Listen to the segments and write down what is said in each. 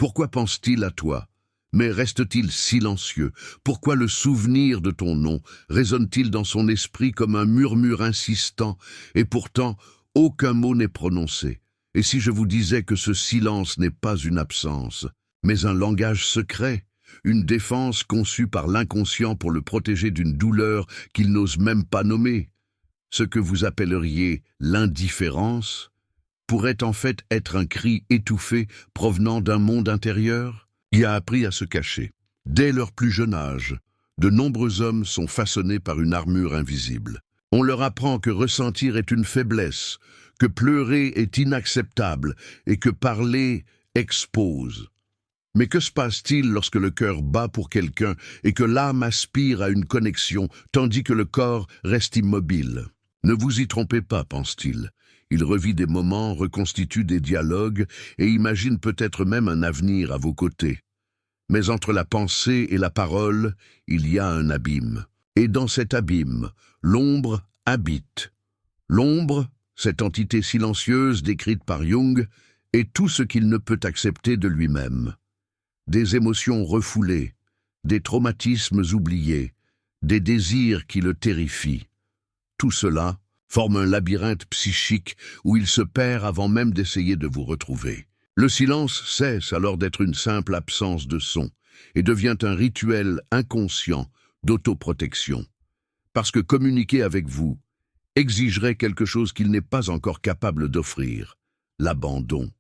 Pourquoi pense-t-il à toi? Mais reste-t-il silencieux? Pourquoi le souvenir de ton nom résonne-t-il dans son esprit comme un murmure insistant, et pourtant aucun mot n'est prononcé? Et si je vous disais que ce silence n'est pas une absence, mais un langage secret, une défense conçue par l'inconscient pour le protéger d'une douleur qu'il n'ose même pas nommer? Ce que vous appelleriez l'indifférence pourrait en fait être un cri étouffé provenant d'un monde intérieur qui a appris à se cacher. Dès leur plus jeune âge, de nombreux hommes sont façonnés par une armure invisible. On leur apprend que ressentir est une faiblesse, que pleurer est inacceptable et que parler expose. Mais que se passe-t-il lorsque le cœur bat pour quelqu'un et que l'âme aspire à une connexion, tandis que le corps reste immobile? Ne vous y trompez pas, pense-t-il. Il revit des moments, reconstitue des dialogues et imagine peut-être même un avenir à vos côtés. Mais entre la pensée et la parole, il y a un abîme. Et dans cet abîme, l'ombre habite. L'ombre, cette entité silencieuse décrite par Jung, est tout ce qu'il ne peut accepter de lui-même. Des émotions refoulées, des traumatismes oubliés, des désirs qui le terrifient. Tout cela forme un labyrinthe psychique où il se perd avant même d'essayer de vous retrouver. Le silence cesse alors d'être une simple absence de son et devient un rituel inconscient d'autoprotection. Parce que communiquer avec vous exigerait quelque chose qu'il n'est pas encore capable d'offrir, l'abandon.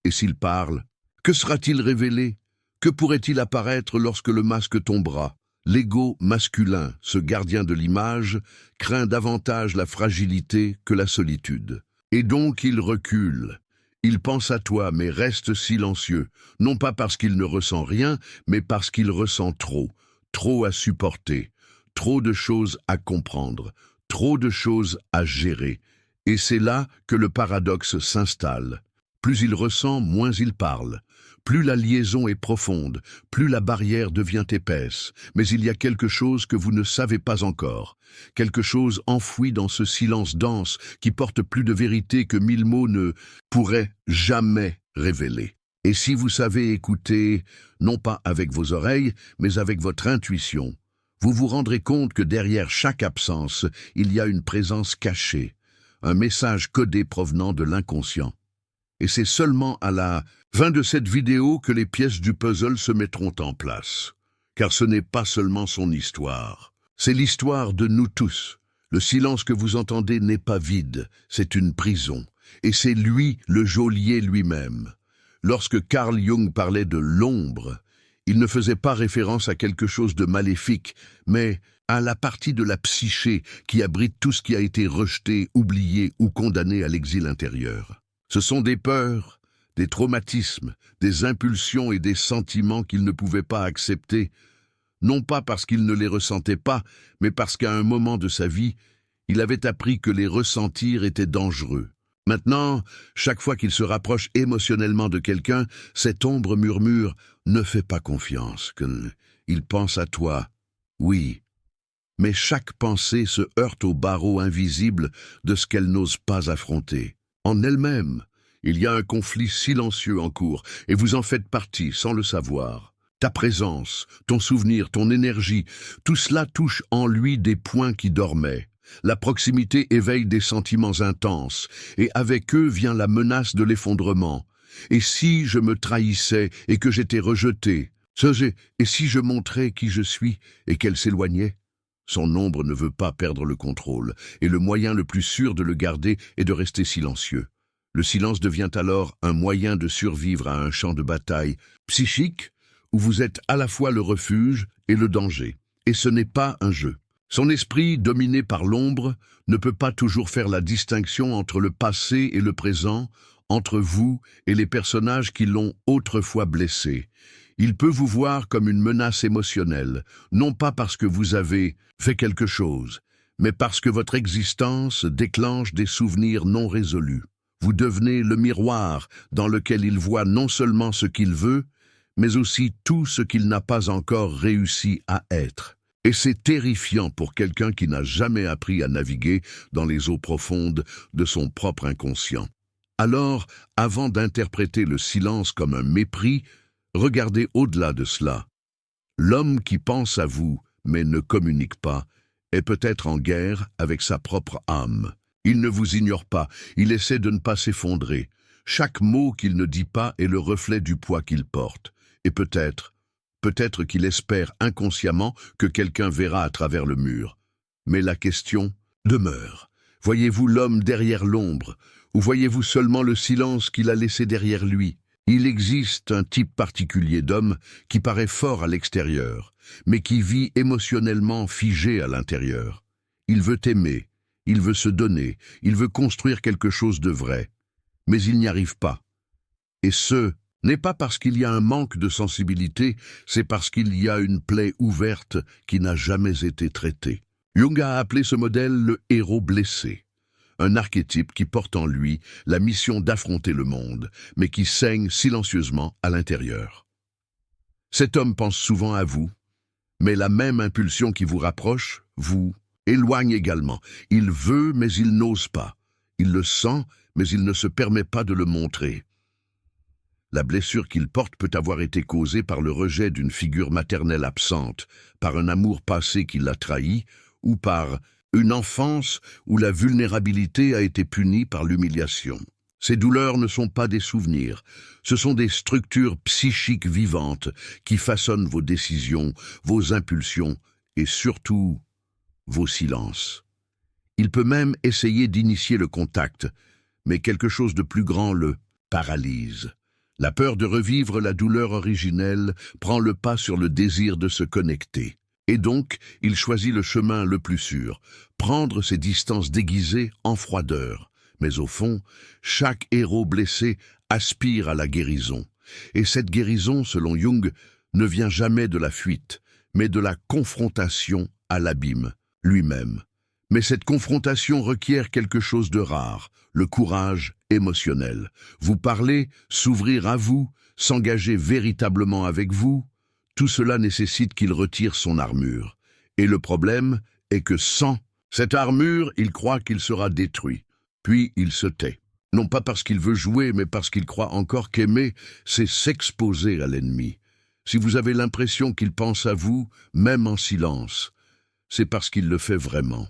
Et s'il parle, que sera-t-il révélé? Que pourrait-il apparaître lorsque le masque tombera? L'ego masculin, ce gardien de l'image, craint davantage la fragilité que la solitude. Et donc il recule. Il pense à toi, mais reste silencieux, non pas parce qu'il ne ressent rien, mais parce qu'il ressent trop, trop à supporter, trop de choses à comprendre, trop de choses à gérer. Et c'est là que le paradoxe s'installe. Plus il ressent, moins il parle. Plus la liaison est profonde, plus la barrière devient épaisse. Mais il y a quelque chose que vous ne savez pas encore. Quelque chose enfoui dans ce silence dense qui porte plus de vérité que 1000 mots ne pourraient jamais révéler. Et si vous savez écouter, non pas avec vos oreilles, mais avec votre intuition, vous vous rendrez compte que derrière chaque absence, il y a une présence cachée, un message codé provenant de l'inconscient. Et c'est seulement à la fin de cette vidéo que les pièces du puzzle se mettront en place. Car ce n'est pas seulement son histoire, c'est l'histoire de nous tous. Le silence que vous entendez n'est pas vide, c'est une prison. Et c'est lui, le geôlier lui-même. Lorsque Carl Jung parlait de l'ombre, il ne faisait pas référence à quelque chose de maléfique, mais à la partie de la psyché qui abrite tout ce qui a été rejeté, oublié ou condamné à l'exil intérieur. Ce sont des peurs, des traumatismes, des impulsions et des sentiments qu'il ne pouvait pas accepter, non pas parce qu'il ne les ressentait pas, mais parce qu'à un moment de sa vie, il avait appris que les ressentir était dangereux. Maintenant, chaque fois qu'il se rapproche émotionnellement de quelqu'un, cette ombre murmure « Ne fais pas confiance, qu'il pense à toi. » Oui, mais chaque pensée se heurte au barreau invisible de ce qu'elle n'ose pas affronter. En elle-même, il y a un conflit silencieux en cours, et vous en faites partie sans le savoir. Ta présence, ton souvenir, ton énergie, tout cela touche en lui des points qui dormaient. La proximité éveille des sentiments intenses, et avec eux vient la menace de l'effondrement. Et si je me trahissais et que j'étais rejeté? Et si je montrais qui je suis et qu'elle s'éloignait? Son ombre ne veut pas perdre le contrôle, et le moyen le plus sûr de le garder est de rester silencieux. Le silence devient alors un moyen de survivre à un champ de bataille psychique où vous êtes à la fois le refuge et le danger. Et ce n'est pas un jeu. Son esprit, dominé par l'ombre, ne peut pas toujours faire la distinction entre le passé et le présent, entre vous et les personnages qui l'ont autrefois blessé. Il peut vous voir comme une menace émotionnelle, non pas parce que vous avez fait quelque chose, mais parce que votre existence déclenche des souvenirs non résolus. Vous devenez le miroir dans lequel il voit non seulement ce qu'il veut, mais aussi tout ce qu'il n'a pas encore réussi à être. Et c'est terrifiant pour quelqu'un qui n'a jamais appris à naviguer dans les eaux profondes de son propre inconscient. Alors, avant d'interpréter le silence comme un mépris, regardez au-delà de cela. L'homme qui pense à vous, mais ne communique pas, est peut-être en guerre avec sa propre âme. Il ne vous ignore pas, il essaie de ne pas s'effondrer. Chaque mot qu'il ne dit pas est le reflet du poids qu'il porte. Et peut-être qu'il espère inconsciemment que quelqu'un verra à travers le mur. Mais la question demeure. Voyez-vous l'homme derrière l'ombre, ou voyez-vous seulement le silence qu'il a laissé derrière lui? Il existe un type particulier d'homme qui paraît fort à l'extérieur, mais qui vit émotionnellement figé à l'intérieur. Il veut aimer, il veut se donner, il veut construire quelque chose de vrai, mais il n'y arrive pas. Et ce n'est pas parce qu'il y a un manque de sensibilité, c'est parce qu'il y a une plaie ouverte qui n'a jamais été traitée. Jung a appelé ce modèle le héros blessé, un archétype qui porte en lui la mission d'affronter le monde, mais qui saigne silencieusement à l'intérieur. Cet homme pense souvent à vous, mais la même impulsion qui vous rapproche, vous éloigne également. Il veut, mais il n'ose pas. Il le sent, mais il ne se permet pas de le montrer. La blessure qu'il porte peut avoir été causée par le rejet d'une figure maternelle absente, par un amour passé qui l'a trahi, ou par une enfance où la vulnérabilité a été punie par l'humiliation. Ces douleurs ne sont pas des souvenirs, ce sont des structures psychiques vivantes qui façonnent vos décisions, vos impulsions et surtout vos silences. Il peut même essayer d'initier le contact, mais quelque chose de plus grand le paralyse. La peur de revivre la douleur originelle prend le pas sur le désir de se connecter. Et donc, il choisit le chemin le plus sûr, prendre ses distances déguisées en froideur. Mais au fond, chaque héros blessé aspire à la guérison. Et cette guérison, selon Jung, ne vient jamais de la fuite, mais de la confrontation à l'abîme lui-même. Mais cette confrontation requiert quelque chose de rare, le courage émotionnel. Vous parler, s'ouvrir à vous, s'engager véritablement avec vous, tout cela nécessite qu'il retire son armure. Et le problème est que sans cette armure, il croit qu'il sera détruit. Puis il se tait. Non pas parce qu'il veut jouer, mais parce qu'il croit encore qu'aimer, c'est s'exposer à l'ennemi. Si vous avez l'impression qu'il pense à vous, même en silence, c'est parce qu'il le fait vraiment.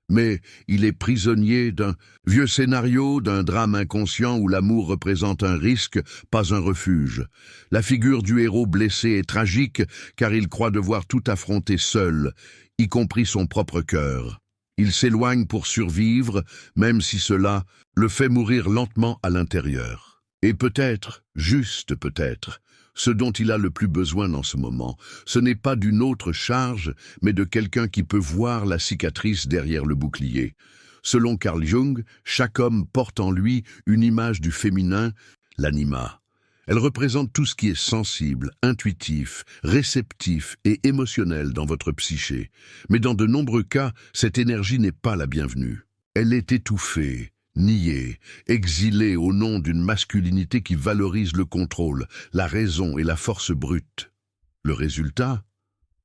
Mais il est prisonnier d'un vieux scénario, d'un drame inconscient où l'amour représente un risque, pas un refuge. La figure du héros blessé est tragique car il croit devoir tout affronter seul, y compris son propre cœur. Il s'éloigne pour survivre, même si cela le fait mourir lentement à l'intérieur. Et peut-être, juste peut-être, ce dont il a le plus besoin dans ce moment, ce n'est pas d'une autre charge, mais de quelqu'un qui peut voir la cicatrice derrière le bouclier. Selon Carl Jung, chaque homme porte en lui une image du féminin, l'anima. Elle représente tout ce qui est sensible, intuitif, réceptif et émotionnel dans votre psyché. Mais dans de nombreux cas, cette énergie n'est pas la bienvenue. Elle est étouffée, niée, exilée au nom d'une masculinité qui valorise le contrôle, la raison et la force brute. Le résultat?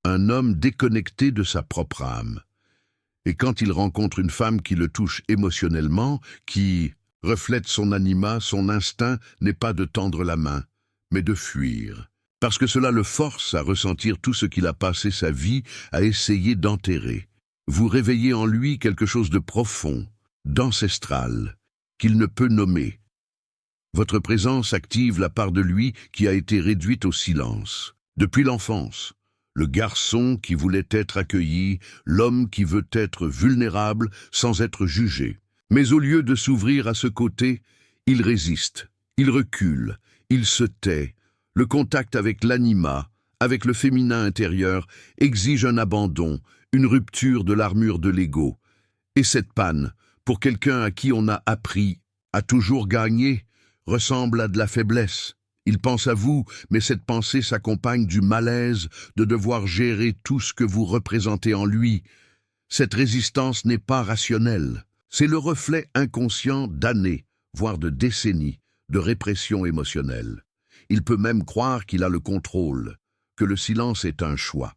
Un homme déconnecté de sa propre âme. Et quand il rencontre une femme qui le touche émotionnellement, qui reflète son anima, son instinct n'est pas de tendre la main, mais de fuir. Parce que cela le force à ressentir tout ce qu'il a passé sa vie à essayer d'enterrer. Vous réveillez en lui quelque chose de profond, d'ancestral, qu'il ne peut nommer. Votre présence active la part de lui qui a été réduite au silence. Depuis l'enfance, le garçon qui voulait être accueilli, l'homme qui veut être vulnérable sans être jugé. Mais au lieu de s'ouvrir à ce côté, il résiste, il recule, il se tait. Le contact avec l'anima, avec le féminin intérieur, exige un abandon, une rupture de l'armure de l'ego. Et cette panne, pour quelqu'un à qui on a appris à toujours gagner, ressemble à de la faiblesse. Il pense à vous, mais cette pensée s'accompagne du malaise de devoir gérer tout ce que vous représentez en lui. Cette résistance n'est pas rationnelle. C'est le reflet inconscient d'années, voire de décennies, de répression émotionnelle. Il peut même croire qu'il a le contrôle, que le silence est un choix.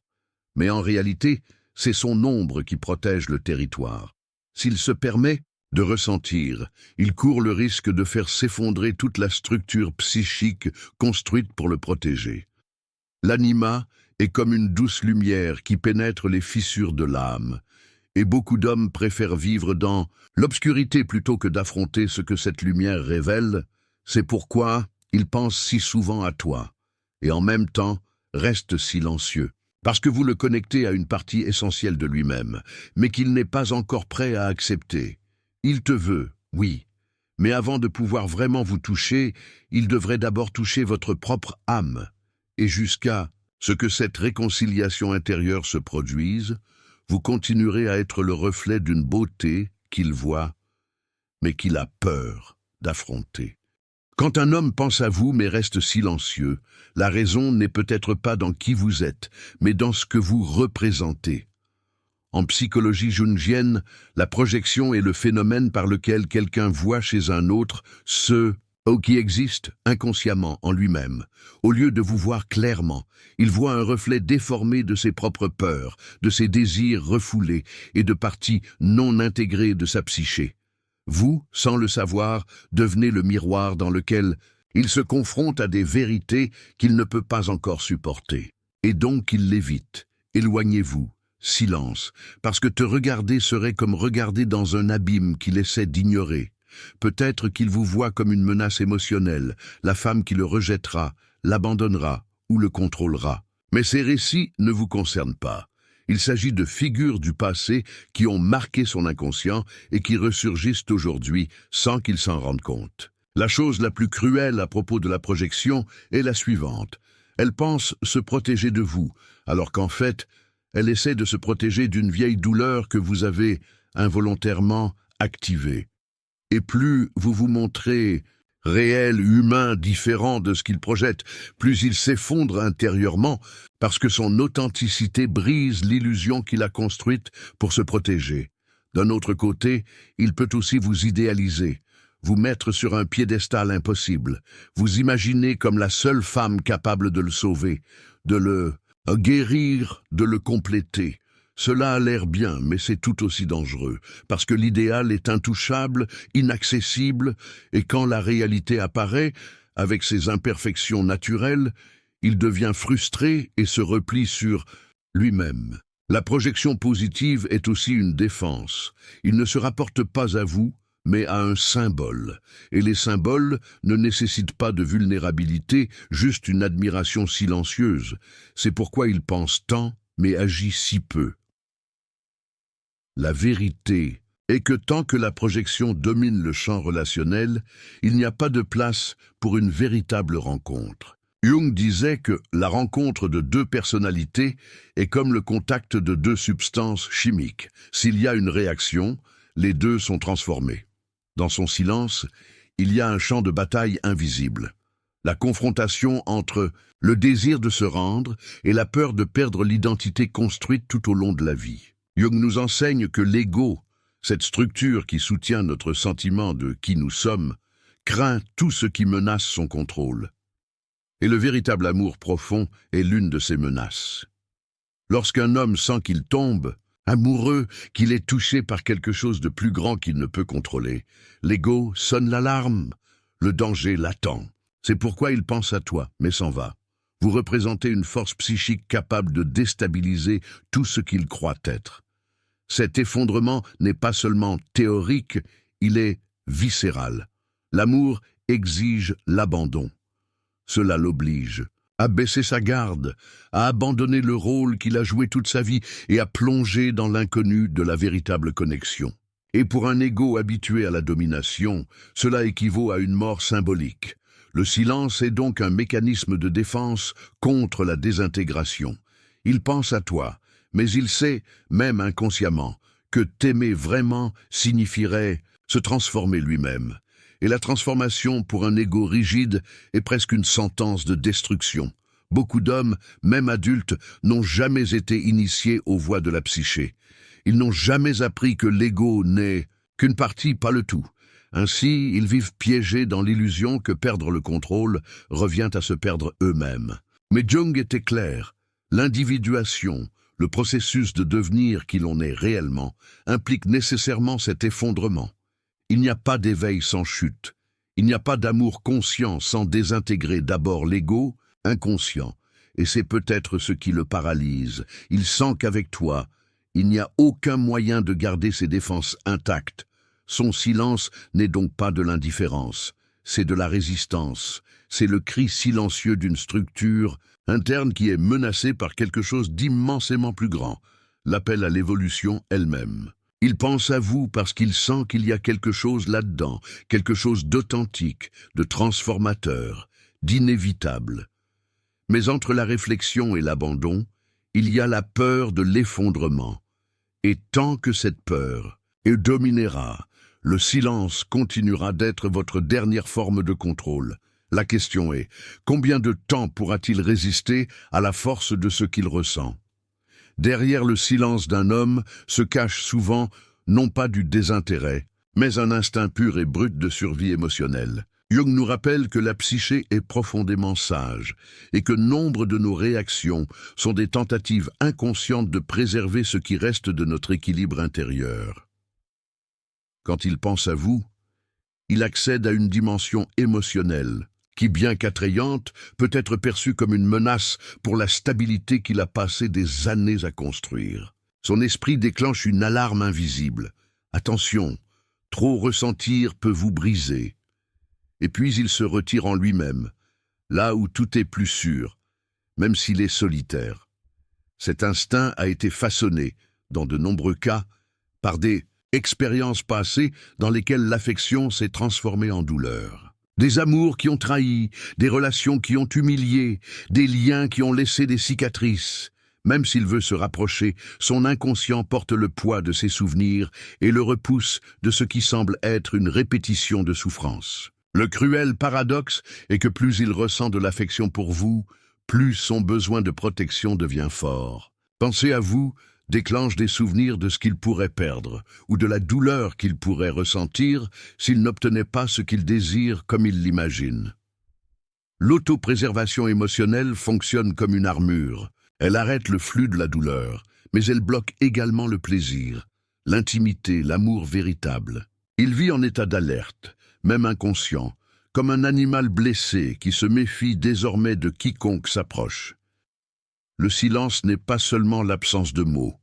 Mais en réalité, c'est son ombre qui protège le territoire. S'il se permet de ressentir. Il court le risque de faire s'effondrer toute la structure psychique construite pour le protéger. L'anima est comme une douce lumière qui pénètre les fissures de l'âme. Et beaucoup d'hommes préfèrent vivre dans l'obscurité plutôt que d'affronter ce que cette lumière révèle. C'est pourquoi ils pensent si souvent à toi, et en même temps restent silencieux, parce que vous le connectez à une partie essentielle de lui-même, mais qu'il n'est pas encore prêt à accepter. Il te veut, oui, mais avant de pouvoir vraiment vous toucher, il devrait d'abord toucher votre propre âme, et jusqu'à ce que cette réconciliation intérieure se produise, vous continuerez à être le reflet d'une beauté qu'il voit, mais qu'il a peur d'affronter. Quand un homme pense à vous mais reste silencieux, la raison n'est peut-être pas dans qui vous êtes, mais dans ce que vous représentez. En psychologie jungienne, la projection est le phénomène par lequel quelqu'un voit chez un autre ce qui existe inconsciemment en lui-même. Au lieu de vous voir clairement, il voit un reflet déformé de ses propres peurs, de ses désirs refoulés et de parties non intégrées de sa psyché. Vous, sans le savoir, devenez le miroir dans lequel il se confronte à des vérités qu'il ne peut pas encore supporter. Et donc il l'évite. Éloignez-vous. Silence, parce que te regarder serait comme regarder dans un abîme qu'il essaie d'ignorer. Peut-être qu'il vous voit comme une menace émotionnelle, la femme qui le rejettera, l'abandonnera ou le contrôlera. Mais ces récits ne vous concernent pas. Il s'agit de figures du passé qui ont marqué son inconscient et qui ressurgissent aujourd'hui sans qu'il s'en rende compte. La chose la plus cruelle à propos de la projection est la suivante. Elle pense se protéger de vous, alors qu'en fait, elle essaie de se protéger d'une vieille douleur que vous avez involontairement activée. Et plus vous vous montrez réel, humain, différent de ce qu'il projette, plus il s'effondre intérieurement parce que son authenticité brise l'illusion qu'il a construite pour se protéger. D'un autre côté, il peut aussi vous idéaliser, vous mettre sur un piédestal impossible, vous imaginer comme la seule femme capable de le sauver, de le guérir, de le compléter. Cela a l'air bien, mais c'est tout aussi dangereux, parce que l'idéal est intouchable, inaccessible, et quand la réalité apparaît, avec ses imperfections naturelles, il devient frustré et se replie sur lui-même. La projection positive est aussi une défense. Il ne se rapporte pas à vous, mais à un symbole. Et les symboles ne nécessitent pas de vulnérabilité, juste une admiration silencieuse. C'est pourquoi il pense tant, mais agit si peu. La vérité est que tant que la projection domine le champ relationnel, il n'y a pas de place pour une véritable rencontre. Jung disait que la rencontre de deux personnalités est comme le contact de deux substances chimiques. S'il y a une réaction, les deux sont transformés. Dans son silence, il y a un champ de bataille invisible. La confrontation entre le désir de se rendre et la peur de perdre l'identité construite tout au long de la vie. Jung nous enseigne que l'ego, cette structure qui soutient notre sentiment de qui nous sommes, craint tout ce qui menace son contrôle. Et le véritable amour profond est l'une de ces menaces. Lorsqu'un homme sent qu'il tombe, amoureux, qu'il est touché par quelque chose de plus grand qu'il ne peut contrôler, l'ego sonne l'alarme, le danger l'attend. C'est pourquoi il pense à toi, mais s'en va. Vous représentez une force psychique capable de déstabiliser tout ce qu'il croit être. Cet effondrement n'est pas seulement théorique, il est viscéral. L'amour exige l'abandon. Cela l'oblige à baisser sa garde, à abandonner le rôle qu'il a joué toute sa vie et à plonger dans l'inconnu de la véritable connexion. Et pour un ego habitué à la domination, cela équivaut à une mort symbolique. Le silence est donc un mécanisme de défense contre la désintégration. Il pense à toi, mais il sait, même inconsciemment, que t'aimer vraiment signifierait se transformer lui-même. Et la transformation pour un ego rigide est presque une sentence de destruction. Beaucoup d'hommes, même adultes, n'ont jamais été initiés aux voies de la psyché. Ils n'ont jamais appris que l'ego n'est qu'une partie, pas le tout. Ainsi, ils vivent piégés dans l'illusion que perdre le contrôle revient à se perdre eux-mêmes. Mais Jung était clair, l'individuation, le processus de devenir qui l'on est réellement, implique nécessairement cet effondrement. Il n'y a pas d'éveil sans chute. Il n'y a pas d'amour conscient sans désintégrer d'abord l'ego inconscient. Et c'est peut-être ce qui le paralyse. Il sent qu'avec toi, il n'y a aucun moyen de garder ses défenses intactes. Son silence n'est donc pas de l'indifférence, c'est de la résistance. C'est le cri silencieux d'une structure interne qui est menacée par quelque chose d'immensément plus grand, l'appel à l'évolution elle-même. Il pense à vous parce qu'il sent qu'il y a quelque chose là-dedans, quelque chose d'authentique, de transformateur, d'inévitable. Mais entre la réflexion et l'abandon, il y a la peur de l'effondrement. Et tant que cette peur dominera, le silence continuera d'être votre dernière forme de contrôle. La question est, combien de temps pourra-t-il résister à la force de ce qu'il ressent? Derrière le silence d'un homme se cache souvent, non pas du désintérêt, mais un instinct pur et brut de survie émotionnelle. Jung nous rappelle que la psyché est profondément sage et que nombre de nos réactions sont des tentatives inconscientes de préserver ce qui reste de notre équilibre intérieur. Quand il pense à vous, il accède à une dimension émotionnelle qui, bien qu'attrayante, peut être perçue comme une menace pour la stabilité qu'il a passé des années à construire. Son esprit déclenche une alarme invisible. Attention, trop ressentir peut vous briser. Et puis il se retire en lui-même, là où tout est plus sûr, même s'il est solitaire. Cet instinct a été façonné, dans de nombreux cas, par des expériences passées dans lesquelles l'affection s'est transformée en douleur. Des amours qui ont trahi, des relations qui ont humilié, des liens qui ont laissé des cicatrices. Même s'il veut se rapprocher, son inconscient porte le poids de ses souvenirs et le repousse de ce qui semble être une répétition de souffrance. Le cruel paradoxe est que plus il ressent de l'affection pour vous, plus son besoin de protection devient fort. Penser à vous déclenche des souvenirs de ce qu'il pourrait perdre, ou de la douleur qu'il pourrait ressentir s'il n'obtenait pas ce qu'il désire comme il l'imagine. L'autopréservation émotionnelle fonctionne comme une armure. Elle arrête le flux de la douleur, mais elle bloque également le plaisir, l'intimité, l'amour véritable. Il vit en état d'alerte, même inconscient, comme un animal blessé qui se méfie désormais de quiconque s'approche. Le silence n'est pas seulement l'absence de mots.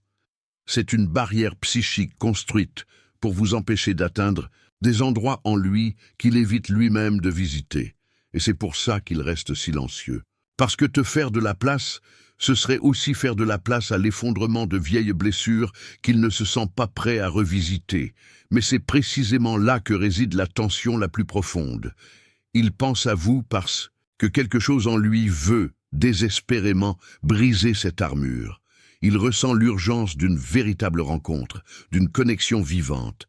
C'est une barrière psychique construite pour vous empêcher d'atteindre des endroits en lui qu'il évite lui-même de visiter. Et c'est pour ça qu'il reste silencieux. Parce que te faire de la place, ce serait aussi faire de la place à l'effondrement de vieilles blessures qu'il ne se sent pas prêt à revisiter. Mais c'est précisément là que réside la tension la plus profonde. Il pense à vous parce que quelque chose en lui veut, désespérément, briser cette armure. Il ressent l'urgence d'une véritable rencontre, d'une connexion vivante.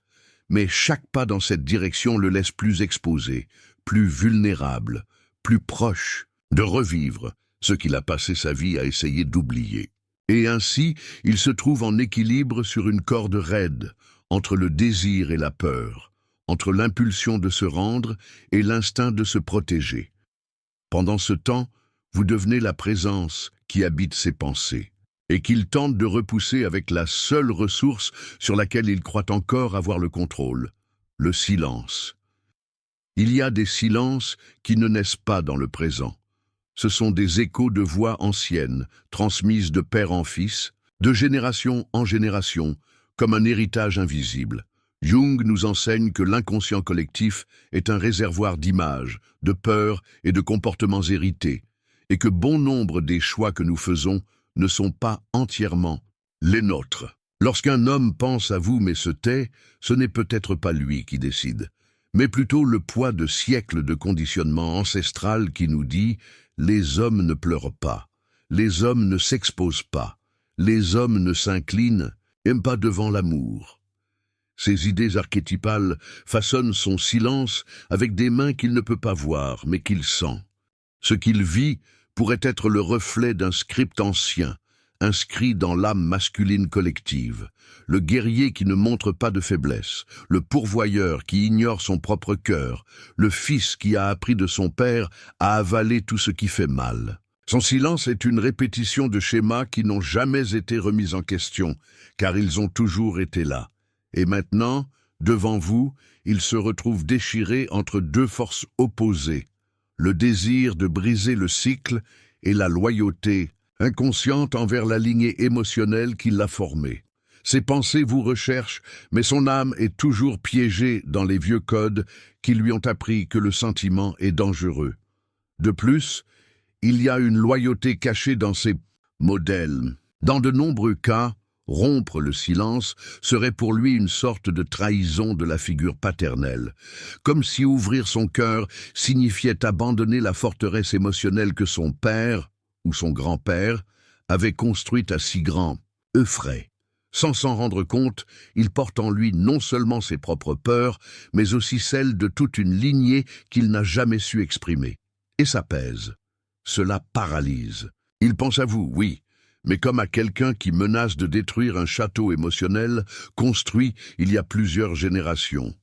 Mais chaque pas dans cette direction le laisse plus exposé, plus vulnérable, plus proche de revivre ce qu'il a passé sa vie à essayer d'oublier. Et ainsi, il se trouve en équilibre sur une corde raide, entre le désir et la peur, entre l'impulsion de se rendre et l'instinct de se protéger. Pendant ce temps, vous devenez la présence qui habite ses pensées, et qu'il tente de repousser avec la seule ressource sur laquelle il croit encore avoir le contrôle, le silence. Il y a des silences qui ne naissent pas dans le présent. Ce sont des échos de voix anciennes, transmises de père en fils, de génération en génération, comme un héritage invisible. Jung nous enseigne que l'inconscient collectif est un réservoir d'images, de peurs et de comportements hérités, et que bon nombre des choix que nous faisons ne sont pas entièrement les nôtres. Lorsqu'un homme pense à vous mais se tait, ce n'est peut-être pas lui qui décide, mais plutôt le poids de siècles de conditionnement ancestral qui nous dit « les hommes ne pleurent pas, les hommes ne s'exposent pas, les hommes ne s'inclinent, même pas devant l'amour ». Ces idées archétypales façonnent son silence avec des mains qu'il ne peut pas voir, mais qu'il sent. Ce qu'il vit pourrait être le reflet d'un script ancien, inscrit dans l'âme masculine collective, le guerrier qui ne montre pas de faiblesse, le pourvoyeur qui ignore son propre cœur, le fils qui a appris de son père à avaler tout ce qui fait mal. Son silence est une répétition de schémas qui n'ont jamais été remis en question, car ils ont toujours été là. Et maintenant, Devant vous, il se retrouve déchiré entre deux forces opposées, le désir de briser le cycle et la loyauté inconsciente envers la lignée émotionnelle qui l'a formé. Ses pensées vous recherchent, mais son âme est toujours piégée dans les vieux codes qui lui ont appris que le sentiment est dangereux. De plus, il y a une loyauté cachée dans ses modèles. Dans de nombreux cas, rompre le silence serait pour lui une sorte de trahison de la figure paternelle, comme si ouvrir son cœur signifiait abandonner la forteresse émotionnelle que son père, ou son grand-père, avait construite à si grand frais. Sans s'en rendre compte, il porte en lui non seulement ses propres peurs, mais aussi celles de toute une lignée qu'il n'a jamais su exprimer. Et ça pèse. Cela paralyse. Il pense à vous, oui, mais comme à quelqu'un qui menace de détruire un château émotionnel construit il y a plusieurs générations.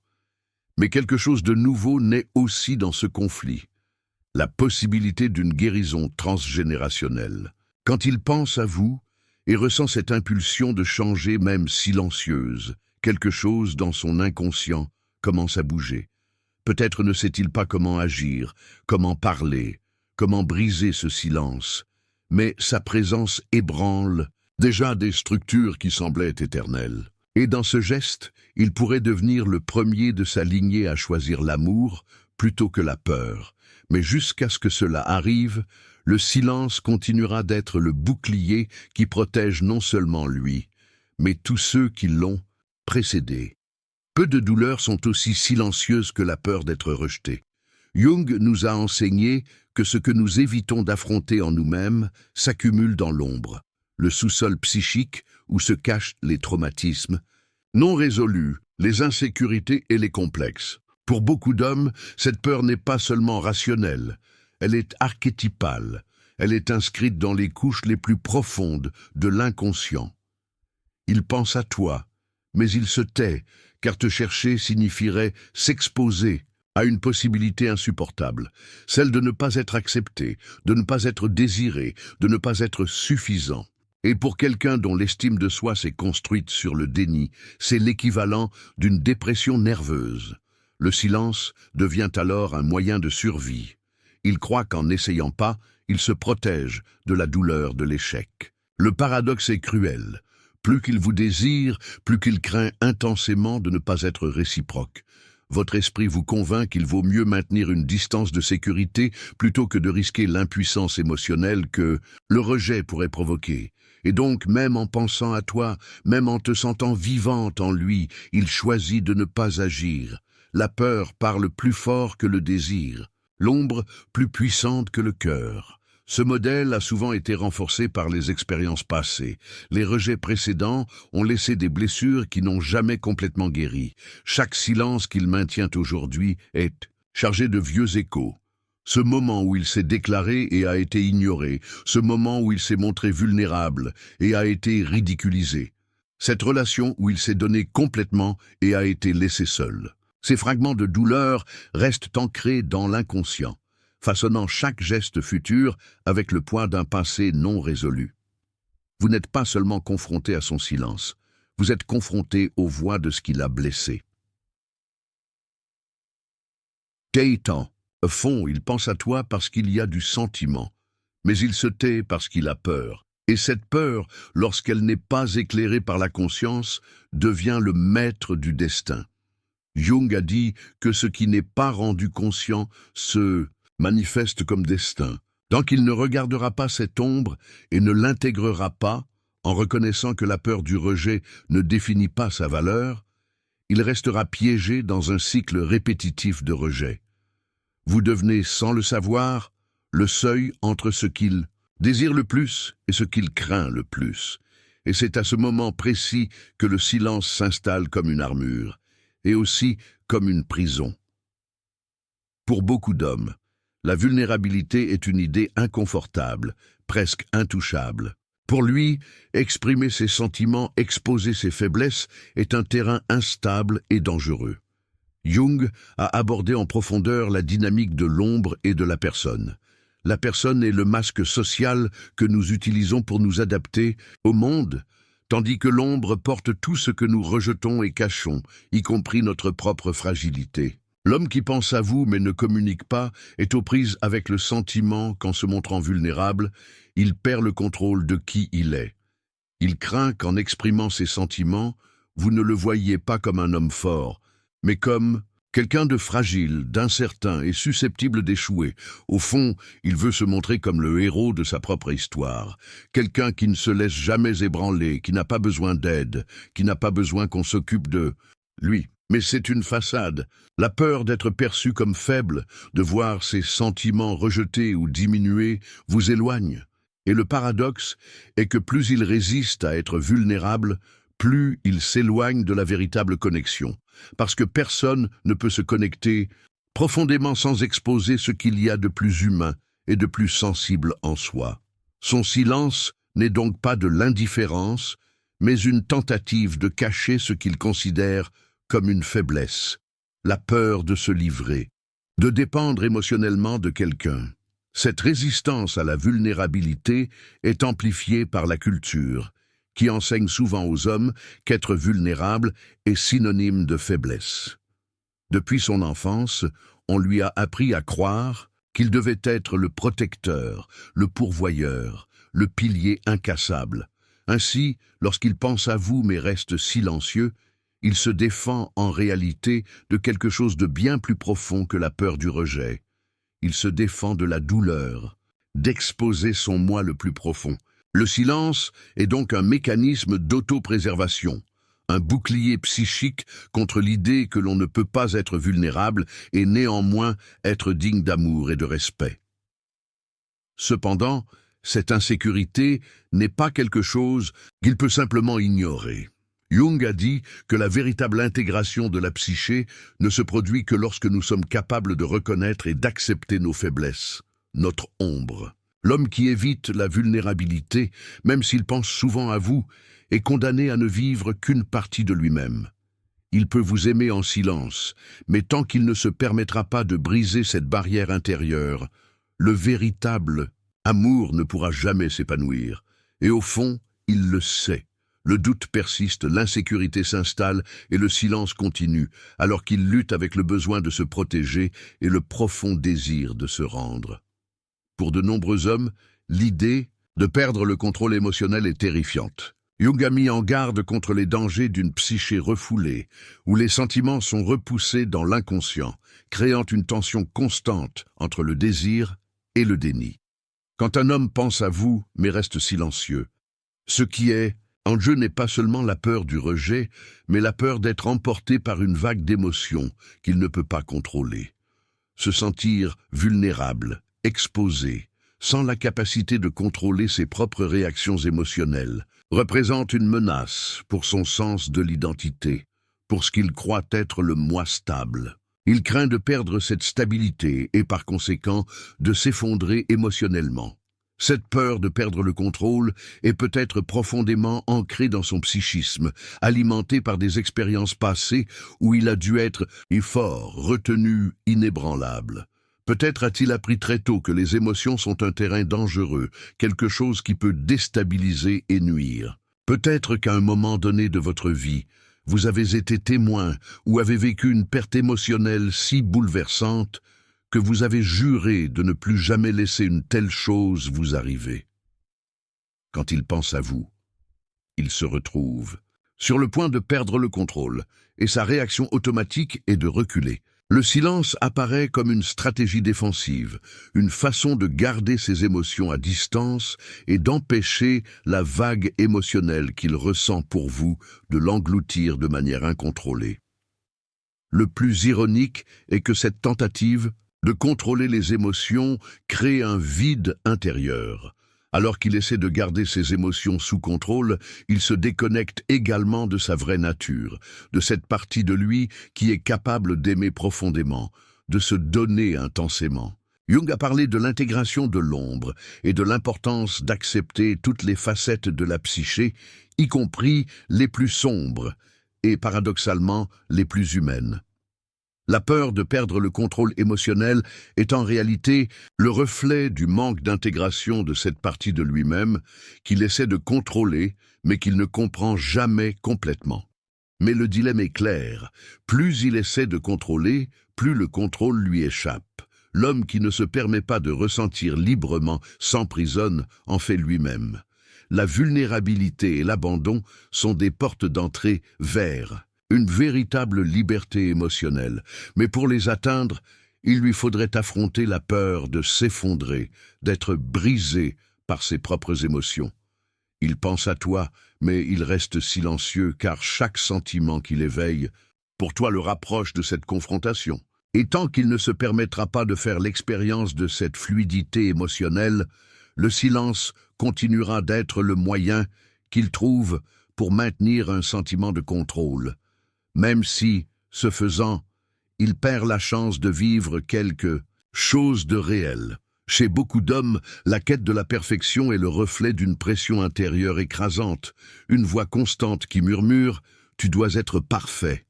Mais quelque chose de nouveau naît aussi dans ce conflit. La possibilité d'une guérison transgénérationnelle. Quand il pense à vous, et ressent cette impulsion de changer même silencieuse. Quelque chose dans son inconscient commence à bouger. Peut-être ne sait-il pas comment agir, comment parler, comment briser ce silence. Mais sa présence ébranle déjà des structures qui semblaient éternelles. Et dans ce geste, il pourrait devenir le premier de sa lignée à choisir l'amour plutôt que la peur. Mais jusqu'à ce que cela arrive, le silence continuera d'être le bouclier qui protège non seulement lui, mais tous ceux qui l'ont précédé. Peu de douleurs sont aussi silencieuses que la peur d'être rejeté. Jung nous a enseigné que ce que nous évitons d'affronter en nous-mêmes s'accumule dans l'ombre, le sous-sol psychique où se cachent les traumatismes, non résolus, les insécurités et les complexes. Pour beaucoup d'hommes, cette peur n'est pas seulement rationnelle, elle est archétypale, elle est inscrite dans les couches les plus profondes de l'inconscient. Il pense à toi, mais il se tait, car te chercher signifierait s'exposer à une possibilité insupportable, celle de ne pas être accepté, de ne pas être désiré, de ne pas être suffisant. Et pour quelqu'un dont l'estime de soi s'est construite sur le déni, c'est l'équivalent d'une dépression nerveuse. Le silence devient alors un moyen de survie. Il croit qu'en n'essayant pas, il se protège de la douleur de l'échec. Le paradoxe est cruel. Plus qu'il vous désire, plus qu'il craint intensément de ne pas être réciproque. Votre esprit vous convainc qu'il vaut mieux maintenir une distance de sécurité plutôt que de risquer l'impuissance émotionnelle que le rejet pourrait provoquer. Et donc, même en pensant à toi, même en te sentant vivante en lui, il choisit de ne pas agir. La peur parle plus fort que le désir, l'ombre plus puissante que le cœur. Ce modèle a souvent été renforcé par les expériences passées. Les rejets précédents ont laissé des blessures qui n'ont jamais complètement guéri. Chaque silence qu'il maintient aujourd'hui est chargé de vieux échos. Ce moment où il s'est déclaré et a été ignoré, ce moment où il s'est montré vulnérable et a été ridiculisé. Cette relation où il s'est donné complètement et a été laissé seul. Ces fragments de douleur restent ancrés dans l'inconscient, façonnant chaque geste futur avec le poids d'un passé non résolu. Vous n'êtes pas seulement confronté à son silence, vous êtes confronté aux voix de ce qui l'a blessé. Gaëtan, au fond, il pense à toi parce qu'il y a du sentiment, mais il se tait parce qu'il a peur. Et cette peur, lorsqu'elle n'est pas éclairée par la conscience, devient le maître du destin. Jung a dit que ce qui n'est pas rendu conscient se manifeste comme destin. Tant qu'il ne regardera pas cette ombre et ne l'intégrera pas, en reconnaissant que la peur du rejet ne définit pas sa valeur, il restera piégé dans un cycle répétitif de rejet. Vous devenez, sans le savoir, le seuil entre ce qu'il désire le plus et ce qu'il craint le plus. Et c'est à ce moment précis que le silence s'installe comme une armure, et aussi comme une prison. Pour beaucoup d'hommes, la vulnérabilité est une idée inconfortable, presque intouchable. Pour lui, exprimer ses sentiments, exposer ses faiblesses est un terrain instable et dangereux. Jung a abordé en profondeur la dynamique de l'ombre et de la personne. La personne est le masque social que nous utilisons pour nous adapter au monde, tandis que l'ombre porte tout ce que nous rejetons et cachons, y compris notre propre fragilité. L'homme qui pense à vous mais ne communique pas est aux prises avec le sentiment qu'en se montrant vulnérable, il perd le contrôle de qui il est. Il craint qu'en exprimant ses sentiments, vous ne le voyiez pas comme un homme fort, mais comme quelqu'un de fragile, d'incertain et susceptible d'échouer. Au fond, il veut se montrer comme le héros de sa propre histoire. Quelqu'un qui ne se laisse jamais ébranler, qui n'a pas besoin d'aide, qui n'a pas besoin qu'on s'occupe de lui. Mais c'est une façade. La peur d'être perçu comme faible, de voir ses sentiments rejetés ou diminués, vous éloigne. Et le paradoxe est que plus il résiste à être vulnérable, plus il s'éloigne de la véritable connexion. Parce que personne ne peut se connecter profondément sans exposer ce qu'il y a de plus humain et de plus sensible en soi. Son silence n'est donc pas de l'indifférence, mais une tentative de cacher ce qu'il considère comme une faiblesse, la peur de se livrer, de dépendre émotionnellement de quelqu'un. Cette résistance à la vulnérabilité est amplifiée par la culture, qui enseigne souvent aux hommes qu'être vulnérable est synonyme de faiblesse. Depuis son enfance, on lui a appris à croire qu'il devait être le protecteur, le pourvoyeur, le pilier incassable. Ainsi, lorsqu'il pense à vous mais reste silencieux, il se défend en réalité de quelque chose de bien plus profond que la peur du rejet. Il se défend de la douleur, d'exposer son moi le plus profond. Le silence est donc un mécanisme d'autopréservation, un bouclier psychique contre l'idée que l'on ne peut pas être vulnérable et néanmoins être digne d'amour et de respect. Cependant, cette insécurité n'est pas quelque chose qu'il peut simplement ignorer. Jung a dit que la véritable intégration de la psyché ne se produit que lorsque nous sommes capables de reconnaître et d'accepter nos faiblesses, notre ombre. L'homme qui évite la vulnérabilité, même s'il pense souvent à vous, est condamné à ne vivre qu'une partie de lui-même. Il peut vous aimer en silence, mais tant qu'il ne se permettra pas de briser cette barrière intérieure, le véritable amour ne pourra jamais s'épanouir. Et au fond, il le sait. Le doute persiste, l'insécurité s'installe et le silence continue, alors qu'il lutte avec le besoin de se protéger et le profond désir de se rendre. Pour de nombreux hommes, l'idée de perdre le contrôle émotionnel est terrifiante. Jung a mis en garde contre les dangers d'une psyché refoulée, où les sentiments sont repoussés dans l'inconscient, créant une tension constante entre le désir et le déni. Quand un homme pense à vous, mais reste silencieux, ce qui est en jeu n'est pas seulement la peur du rejet, mais la peur d'être emporté par une vague d'émotions qu'il ne peut pas contrôler. Se sentir vulnérable, exposé, sans la capacité de contrôler ses propres réactions émotionnelles, représente une menace pour son sens de l'identité, pour ce qu'il croit être le moi stable. Il craint de perdre cette stabilité et par conséquent de s'effondrer émotionnellement. Cette peur de perdre le contrôle est peut-être profondément ancrée dans son psychisme, alimentée par des expériences passées où il a dû être fort, retenu, inébranlable. Peut-être a-t-il appris très tôt que les émotions sont un terrain dangereux, quelque chose qui peut déstabiliser et nuire. Peut-être qu'à un moment donné de votre vie, vous avez été témoin ou avez vécu une perte émotionnelle si bouleversante que vous avez juré de ne plus jamais laisser une telle chose vous arriver. Quand il pense à vous, il se retrouve sur le point de perdre le contrôle, et sa réaction automatique est de reculer. Le silence apparaît comme une stratégie défensive, une façon de garder ses émotions à distance et d'empêcher la vague émotionnelle qu'il ressent pour vous de l'engloutir de manière incontrôlée. Le plus ironique est que cette tentative de contrôler les émotions crée un vide intérieur. Alors qu'il essaie de garder ses émotions sous contrôle, il se déconnecte également de sa vraie nature, de cette partie de lui qui est capable d'aimer profondément, de se donner intensément. Jung a parlé de l'intégration de l'ombre et de l'importance d'accepter toutes les facettes de la psyché, y compris les plus sombres et paradoxalement les plus humaines. La peur de perdre le contrôle émotionnel est en réalité le reflet du manque d'intégration de cette partie de lui-même qu'il essaie de contrôler, mais qu'il ne comprend jamais complètement. Mais le dilemme est clair. Plus il essaie de contrôler, plus le contrôle lui échappe. L'homme qui ne se permet pas de ressentir librement s'emprisonne en fait lui-même. La vulnérabilité et l'abandon sont des portes d'entrée vers une véritable liberté émotionnelle. Mais pour les atteindre, il lui faudrait affronter la peur de s'effondrer, d'être brisé par ses propres émotions. Il pense à toi, mais il reste silencieux car chaque sentiment qu'il éveille, pour toi le rapproche de cette confrontation. Et tant qu'il ne se permettra pas de faire l'expérience de cette fluidité émotionnelle, le silence continuera d'être le moyen qu'il trouve pour maintenir un sentiment de contrôle, même si, ce faisant, il perd la chance de vivre quelque chose de réel. Chez beaucoup d'hommes, la quête de la perfection est le reflet d'une pression intérieure écrasante, une voix constante qui murmure « Tu dois être parfait ».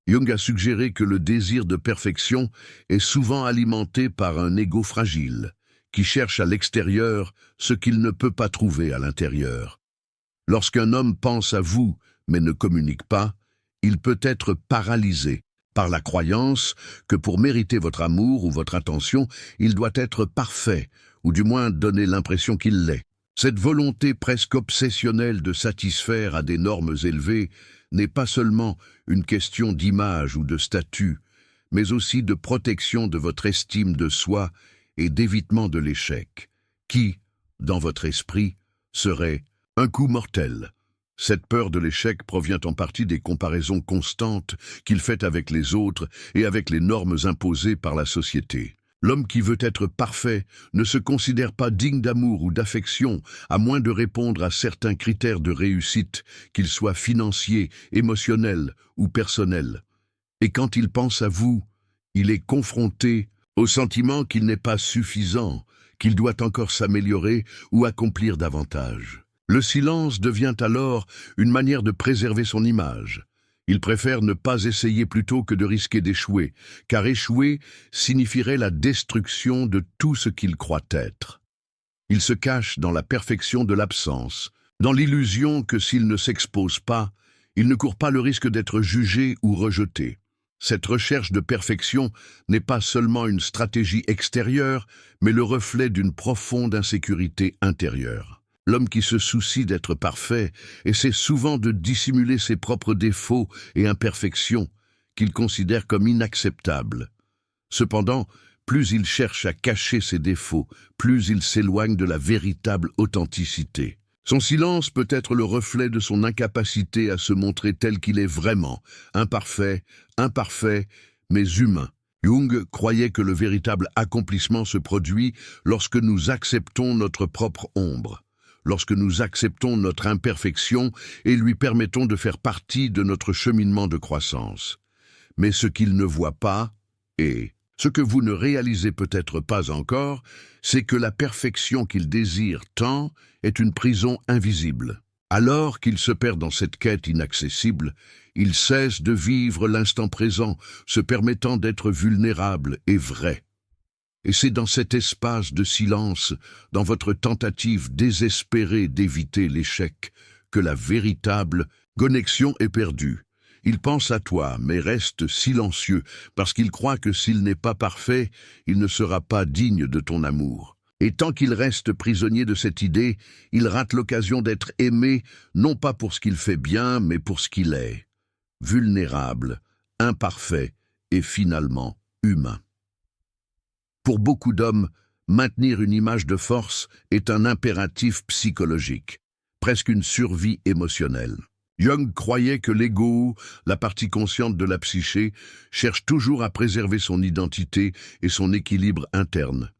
Jung a suggéré que le désir de perfection est souvent alimenté par un ego fragile, qui cherche à l'extérieur ce qu'il ne peut pas trouver à l'intérieur. Lorsqu'un homme pense à vous, mais ne communique pas, il peut être paralysé par la croyance que pour mériter votre amour ou votre attention, il doit être parfait, ou du moins donner l'impression qu'il l'est. Cette volonté presque obsessionnelle de satisfaire à des normes élevées n'est pas seulement une question d'image ou de statut, mais aussi de protection de votre estime de soi et d'évitement de l'échec, qui, dans votre esprit, serait un coup mortel. Cette peur de l'échec provient en partie des comparaisons constantes qu'il fait avec les autres et avec les normes imposées par la société. L'homme qui veut être parfait ne se considère pas digne d'amour ou d'affection, à moins de répondre à certains critères de réussite, qu'ils soient financiers, émotionnels ou personnels. Et quand il pense à vous, il est confronté au sentiment qu'il n'est pas suffisant, qu'il doit encore s'améliorer ou accomplir davantage. Le silence devient alors une manière de préserver son image. Il préfère ne pas essayer plutôt que de risquer d'échouer, car échouer signifierait la destruction de tout ce qu'il croit être. Il se cache dans la perfection de l'absence, dans l'illusion que s'il ne s'expose pas, il ne court pas le risque d'être jugé ou rejeté. Cette recherche de perfection n'est pas seulement une stratégie extérieure, mais le reflet d'une profonde insécurité intérieure. L'homme qui se soucie d'être parfait essaie souvent de dissimuler ses propres défauts et imperfections qu'il considère comme inacceptables. Cependant, plus il cherche à cacher ses défauts, plus il s'éloigne de la véritable authenticité. Son silence peut être le reflet de son incapacité à se montrer tel qu'il est vraiment, imparfait, mais humain. Jung croyait que le véritable accomplissement se produit lorsque nous acceptons notre propre ombre, lorsque nous acceptons notre imperfection et lui permettons de faire partie de notre cheminement de croissance. Mais ce qu'il ne voit pas, et ce que vous ne réalisez peut-être pas encore, c'est que la perfection qu'il désire tant est une prison invisible. Alors qu'il se perd dans cette quête inaccessible, il cesse de vivre l'instant présent, se permettant d'être vulnérable et vrai. Et c'est dans cet espace de silence, dans votre tentative désespérée d'éviter l'échec, que la véritable connexion est perdue. Il pense à toi, mais reste silencieux, parce qu'il croit que s'il n'est pas parfait, il ne sera pas digne de ton amour. Et tant qu'il reste prisonnier de cette idée, il rate l'occasion d'être aimé, non pas pour ce qu'il fait bien, mais pour ce qu'il est. Vulnérable, imparfait et finalement humain. Pour beaucoup d'hommes, maintenir une image de force est un impératif psychologique, presque une survie émotionnelle. Jung croyait que l'ego, la partie consciente de la psyché, cherche toujours à préserver son identité et son équilibre interne.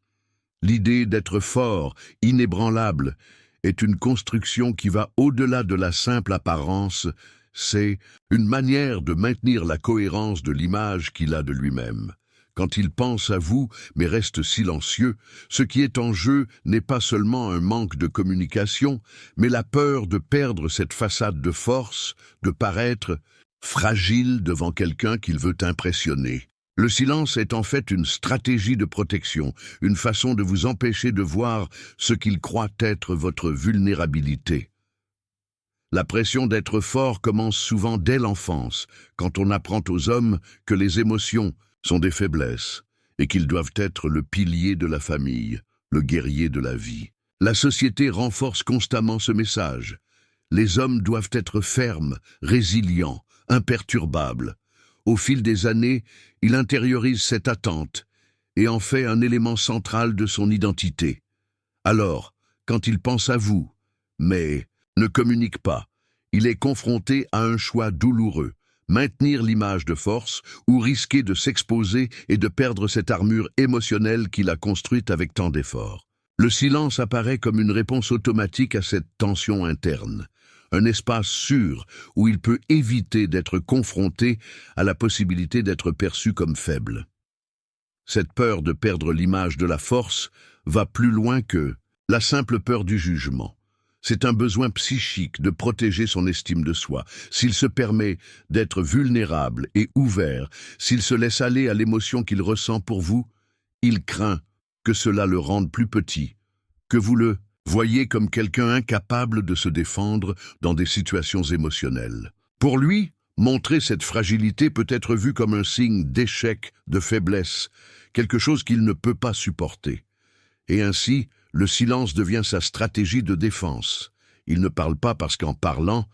L'idée d'être fort, inébranlable, est une construction qui va au-delà de la simple apparence, c'est une manière de maintenir la cohérence de l'image qu'il a de lui-même. Quand il pense à vous, mais reste silencieux, ce qui est en jeu n'est pas seulement un manque de communication, mais la peur de perdre cette façade de force, de paraître fragile devant quelqu'un qu'il veut impressionner. Le silence est en fait une stratégie de protection, une façon de vous empêcher de voir ce qu'il croit être votre vulnérabilité. La pression d'être fort commence souvent dès l'enfance, quand on apprend aux hommes que les émotions sont des faiblesses et qu'ils doivent être le pilier de la famille, le guerrier de la vie. La société renforce constamment ce message. Les hommes doivent être fermes, résilients, imperturbables. Au fil des années, il intériorise cette attente et en fait un élément central de son identité. Alors, quand il pense à vous, mais ne communique pas, il est confronté à un choix douloureux, maintenir l'image de force ou risquer de s'exposer et de perdre cette armure émotionnelle qu'il a construite avec tant d'efforts. Le silence apparaît comme une réponse automatique à cette tension interne, un espace sûr où il peut éviter d'être confronté à la possibilité d'être perçu comme faible. Cette peur de perdre l'image de la force va plus loin que la simple peur du jugement. C'est un besoin psychique de protéger son estime de soi. S'il se permet d'être vulnérable et ouvert, s'il se laisse aller à l'émotion qu'il ressent pour vous, il craint que cela le rende plus petit, que vous le voyez comme quelqu'un incapable de se défendre dans des situations émotionnelles. Pour lui, montrer cette fragilité peut être vu comme un signe d'échec, de faiblesse, quelque chose qu'il ne peut pas supporter. Et ainsi, le silence devient sa stratégie de défense. Il ne parle pas parce qu'en parlant,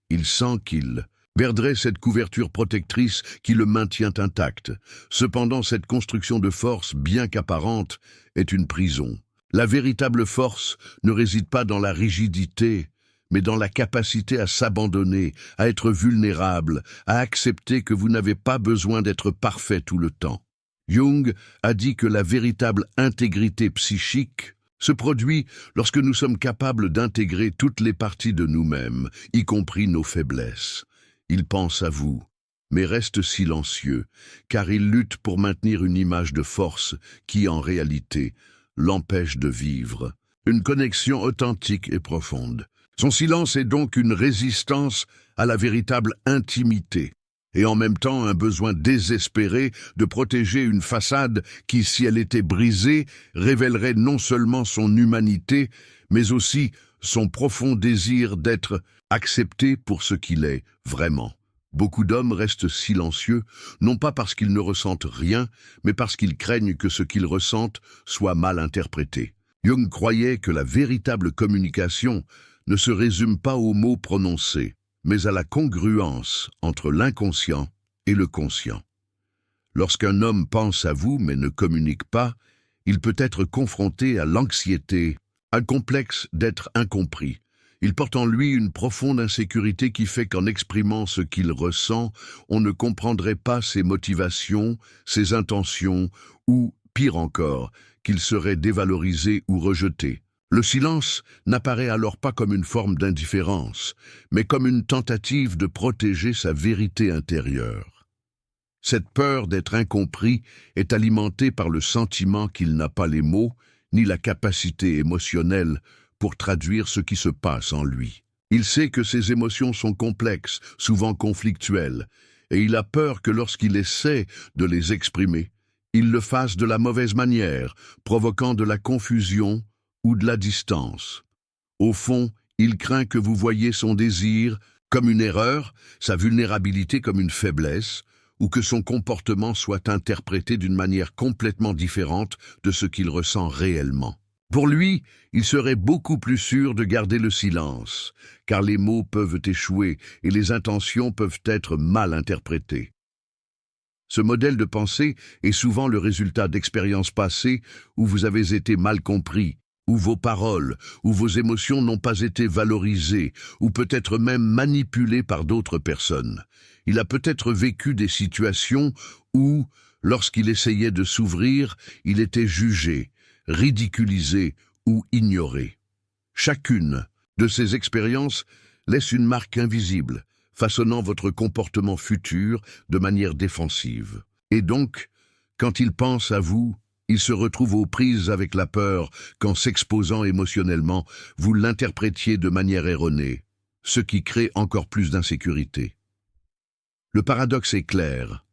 il sent qu'il perdrait cette couverture protectrice qui le maintient intact. Cependant, cette construction de force, bien qu'apparente, est une prison. La véritable force ne réside pas dans la rigidité, mais dans la capacité à s'abandonner, à être vulnérable, à accepter que vous n'avez pas besoin d'être parfait tout le temps. Jung a dit que la véritable intégrité psychique se produit lorsque nous sommes capables d'intégrer toutes les parties de nous-mêmes, y compris nos faiblesses. Il pense à vous, mais reste silencieux, car il lutte pour maintenir une image de force qui, en réalité, l'empêche de vivre. Une connexion authentique et profonde. Son silence est donc une résistance à la véritable intimité, et en même temps un besoin désespéré de protéger une façade qui, si elle était brisée, révélerait non seulement son humanité, mais aussi son profond désir d'être accepté pour ce qu'il est vraiment. Beaucoup d'hommes restent silencieux, non pas parce qu'ils ne ressentent rien, mais parce qu'ils craignent que ce qu'ils ressentent soit mal interprété. Jung croyait que la véritable communication ne se résume pas aux mots prononcés, mais à la congruence entre l'inconscient et le conscient. Lorsqu'un homme pense à vous mais ne communique pas, il peut être confronté à l'anxiété, un complexe d'être incompris. Il porte en lui une profonde insécurité qui fait qu'en exprimant ce qu'il ressent, on ne comprendrait pas ses motivations, ses intentions, ou, pire encore, qu'il serait dévalorisé ou rejeté. Le silence n'apparaît alors pas comme une forme d'indifférence, mais comme une tentative de protéger sa vérité intérieure. Cette peur d'être incompris est alimentée par le sentiment qu'il n'a pas les mots, ni la capacité émotionnelle pour traduire ce qui se passe en lui. Il sait que ses émotions sont complexes, souvent conflictuelles, et il a peur que lorsqu'il essaie de les exprimer, il le fasse de la mauvaise manière, provoquant de la confusion ou de la distance. Au fond, il craint que vous voyiez son désir comme une erreur, sa vulnérabilité comme une faiblesse, ou que son comportement soit interprété d'une manière complètement différente de ce qu'il ressent réellement. Pour lui, il serait beaucoup plus sûr de garder le silence, car les mots peuvent échouer et les intentions peuvent être mal interprétées. Ce modèle de pensée est souvent le résultat d'expériences passées où vous avez été mal compris, où vos paroles, où vos émotions n'ont pas été valorisées, ou peut-être même manipulées par d'autres personnes. Il a peut-être vécu des situations où, lorsqu'il essayait de s'ouvrir, il était jugé, ridiculisé ou ignoré. Chacune de ces expériences laisse une marque invisible, façonnant votre comportement futur de manière défensive. Et donc, quand il pense à vous, il se retrouve aux prises avec la peur qu'en s'exposant émotionnellement, vous l'interprétiez de manière erronée, ce qui crée encore plus d'insécurité. Le paradoxe est clair.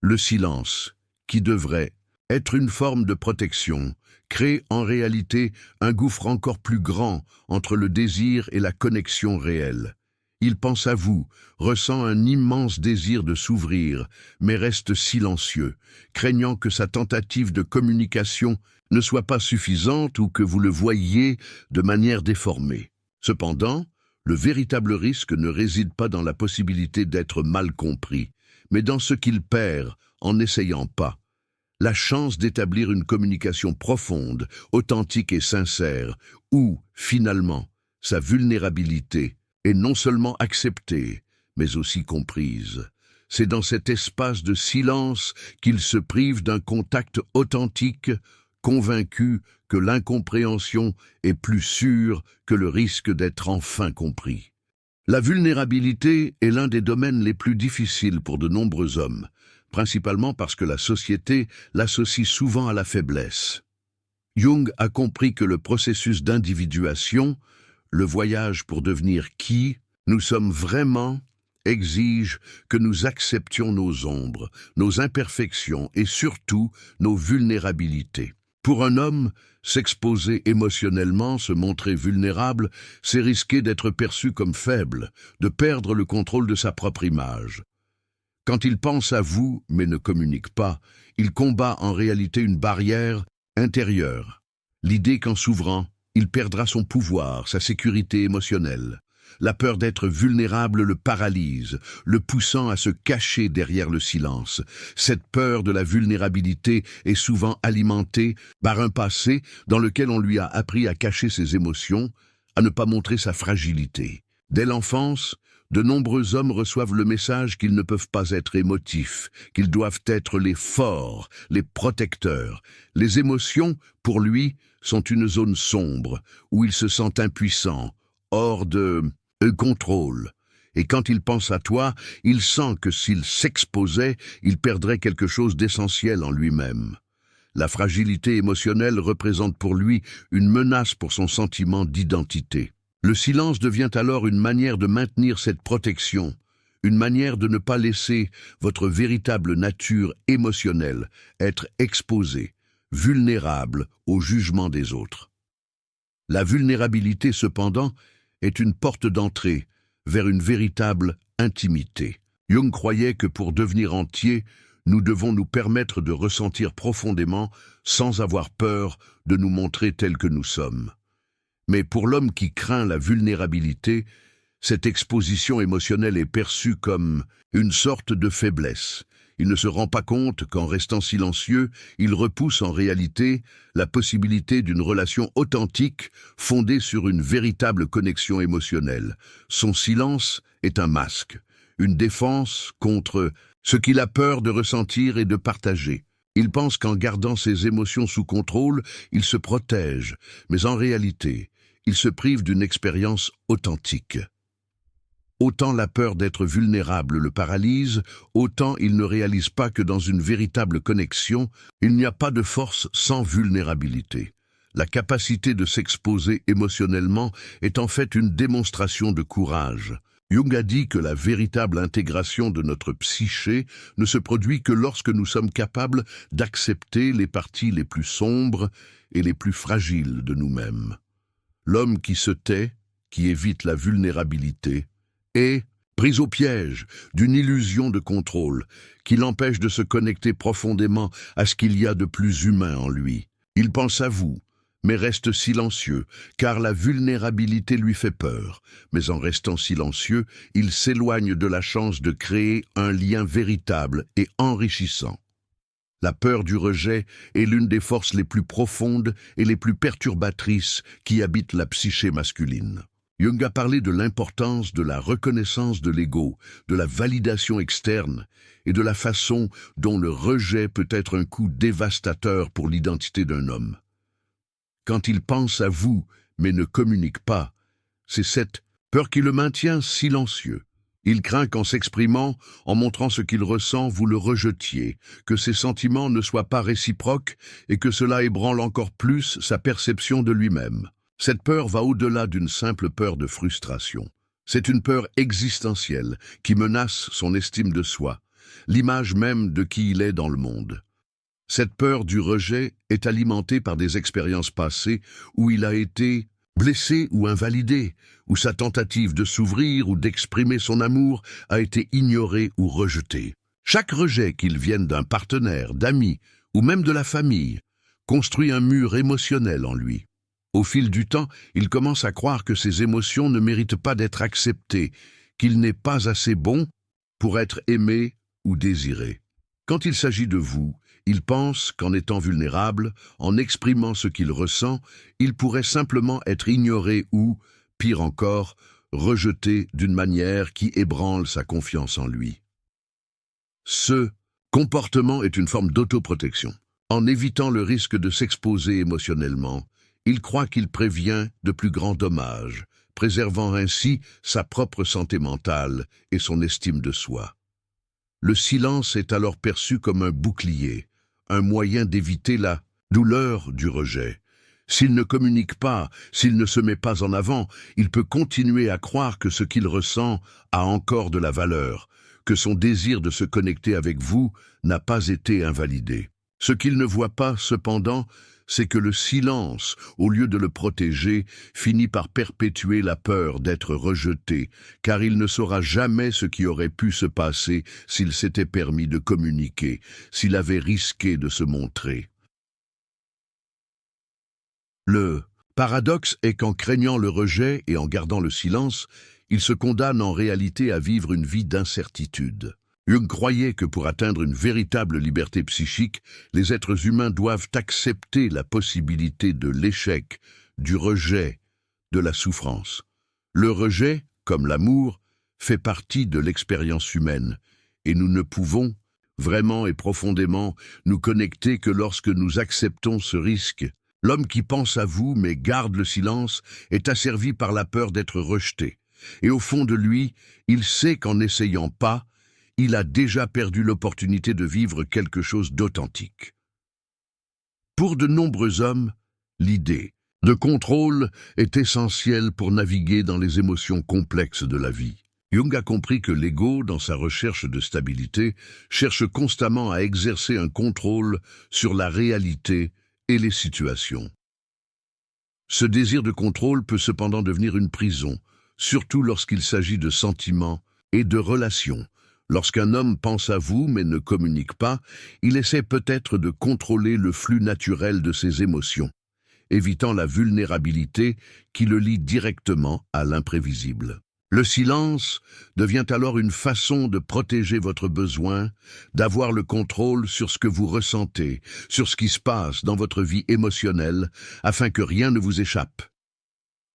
Le silence, qui devrait être une forme de protection, crée en réalité un gouffre encore plus grand entre le désir et la connexion réelle. Il pense à vous, ressent un immense désir de s'ouvrir, mais reste silencieux, craignant que sa tentative de communication ne soit pas suffisante ou que vous le voyiez de manière déformée. Cependant, le véritable risque ne réside pas dans la possibilité d'être mal compris, mais dans ce qu'il perd en n'essayant pas. La chance d'établir une communication profonde, authentique et sincère, où, finalement, sa vulnérabilité est non seulement acceptée, mais aussi comprise. C'est dans cet espace de silence qu'il se prive d'un contact authentique, convaincu que l'incompréhension est plus sûre que le risque d'être enfin compris. La vulnérabilité est l'un des domaines les plus difficiles pour de nombreux hommes, principalement parce que la société l'associe souvent à la faiblesse. Jung a compris que le processus d'individuation, le voyage pour devenir qui nous sommes vraiment, exige que nous acceptions nos ombres, nos imperfections et surtout nos vulnérabilités. Pour un homme, s'exposer émotionnellement, se montrer vulnérable, c'est risquer d'être perçu comme faible, de perdre le contrôle de sa propre image. Quand il pense à vous, mais ne communique pas, il combat en réalité une barrière intérieure. L'idée qu'en s'ouvrant, il perdra son pouvoir, sa sécurité émotionnelle. La peur d'être vulnérable le paralyse, le poussant à se cacher derrière le silence. Cette peur de la vulnérabilité est souvent alimentée par un passé dans lequel on lui a appris à cacher ses émotions, à ne pas montrer sa fragilité. Dès l'enfance, de nombreux hommes reçoivent le message qu'ils ne peuvent pas être émotifs, qu'ils doivent être les forts, les protecteurs. Les émotions, pour lui, sont une zone sombre, où il se sent impuissant, hors de contrôle. Et quand il pense à toi, il sent que s'il s'exposait, il perdrait quelque chose d'essentiel en lui-même. La fragilité émotionnelle représente pour lui une menace pour son sentiment d'identité. Le silence devient alors une manière de maintenir cette protection, une manière de ne pas laisser votre véritable nature émotionnelle être exposée, vulnérable au jugement des autres. La vulnérabilité, cependant, est une porte d'entrée vers une véritable intimité. Jung croyait que pour devenir entier, nous devons nous permettre de ressentir profondément sans avoir peur de nous montrer tels que nous sommes. Mais pour l'homme qui craint la vulnérabilité, cette exposition émotionnelle est perçue comme une sorte de faiblesse. Il ne se rend pas compte qu'en restant silencieux, il repousse en réalité la possibilité d'une relation authentique fondée sur une véritable connexion émotionnelle. Son silence est un masque, une défense contre ce qu'il a peur de ressentir et de partager. Il pense qu'en gardant ses émotions sous contrôle, il se protège, mais en réalité, il se prive d'une expérience authentique. Autant la peur d'être vulnérable le paralyse, autant il ne réalise pas que dans une véritable connexion, il n'y a pas de force sans vulnérabilité. La capacité de s'exposer émotionnellement est en fait une démonstration de courage. Jung a dit que la véritable intégration de notre psyché ne se produit que lorsque nous sommes capables d'accepter les parties les plus sombres et les plus fragiles de nous-mêmes. L'homme qui se tait, qui évite la vulnérabilité, est pris au piège d'une illusion de contrôle qui l'empêche de se connecter profondément à ce qu'il y a de plus humain en lui. Il pense à vous, mais reste silencieux, car la vulnérabilité lui fait peur. Mais en restant silencieux, il s'éloigne de la chance de créer un lien véritable et enrichissant. La peur du rejet est l'une des forces les plus profondes et les plus perturbatrices qui habitent la psyché masculine. Jung a parlé de l'importance de la reconnaissance de l'ego, de la validation externe et de la façon dont le rejet peut être un coup dévastateur pour l'identité d'un homme. Quand il pense à vous mais ne communique pas, c'est cette peur qui le maintient silencieux. Il craint qu'en s'exprimant, en montrant ce qu'il ressent, vous le rejetiez, que ses sentiments ne soient pas réciproques et que cela ébranle encore plus sa perception de lui-même. Cette peur va au-delà d'une simple peur de frustration. C'est une peur existentielle qui menace son estime de soi, l'image même de qui il est dans le monde. Cette peur du rejet est alimentée par des expériences passées où il a été blessé ou invalidé, où sa tentative de s'ouvrir ou d'exprimer son amour a été ignorée ou rejetée. Chaque rejet, qu'il vienne d'un partenaire, d'amis ou même de la famille, construit un mur émotionnel en lui. Au fil du temps, il commence à croire que ses émotions ne méritent pas d'être acceptées, qu'il n'est pas assez bon pour être aimé ou désiré. Quand il s'agit de vous, il pense qu'en étant vulnérable, en exprimant ce qu'il ressent, il pourrait simplement être ignoré ou, pire encore, rejeté d'une manière qui ébranle sa confiance en lui. Ce comportement est une forme d'autoprotection. En évitant le risque de s'exposer émotionnellement, il croit qu'il prévient de plus grands dommages, préservant ainsi sa propre santé mentale et son estime de soi. Le silence est alors perçu comme un bouclier, un moyen d'éviter la douleur du rejet. S'il ne communique pas, s'il ne se met pas en avant, il peut continuer à croire que ce qu'il ressent a encore de la valeur, que son désir de se connecter avec vous n'a pas été invalidé. Ce qu'il ne voit pas, cependant, c'est que le silence, au lieu de le protéger, finit par perpétuer la peur d'être rejeté, car il ne saura jamais ce qui aurait pu se passer s'il s'était permis de communiquer, s'il avait risqué de se montrer. Le paradoxe est qu'en craignant le rejet et en gardant le silence, il se condamne en réalité à vivre une vie d'incertitude. Jung croyait que pour atteindre une véritable liberté psychique, les êtres humains doivent accepter la possibilité de l'échec, du rejet, de la souffrance. Le rejet, comme l'amour, fait partie de l'expérience humaine, et nous ne pouvons, vraiment et profondément, nous connecter que lorsque nous acceptons ce risque. L'homme qui pense à vous mais garde le silence est asservi par la peur d'être rejeté, et au fond de lui, il sait qu'en n'essayant pas, il a déjà perdu l'opportunité de vivre quelque chose d'authentique. Pour de nombreux hommes, l'idée de contrôle est essentielle pour naviguer dans les émotions complexes de la vie. Jung a compris que l'ego, dans sa recherche de stabilité, cherche constamment à exercer un contrôle sur la réalité et les situations. Ce désir de contrôle peut cependant devenir une prison, surtout lorsqu'il s'agit de sentiments et de relations. Lorsqu'un homme pense à vous mais ne communique pas, il essaie peut-être de contrôler le flux naturel de ses émotions, évitant la vulnérabilité qui le lie directement à l'imprévisible. Le silence devient alors une façon de protéger votre besoin, d'avoir le contrôle sur ce que vous ressentez, sur ce qui se passe dans votre vie émotionnelle, afin que rien ne vous échappe.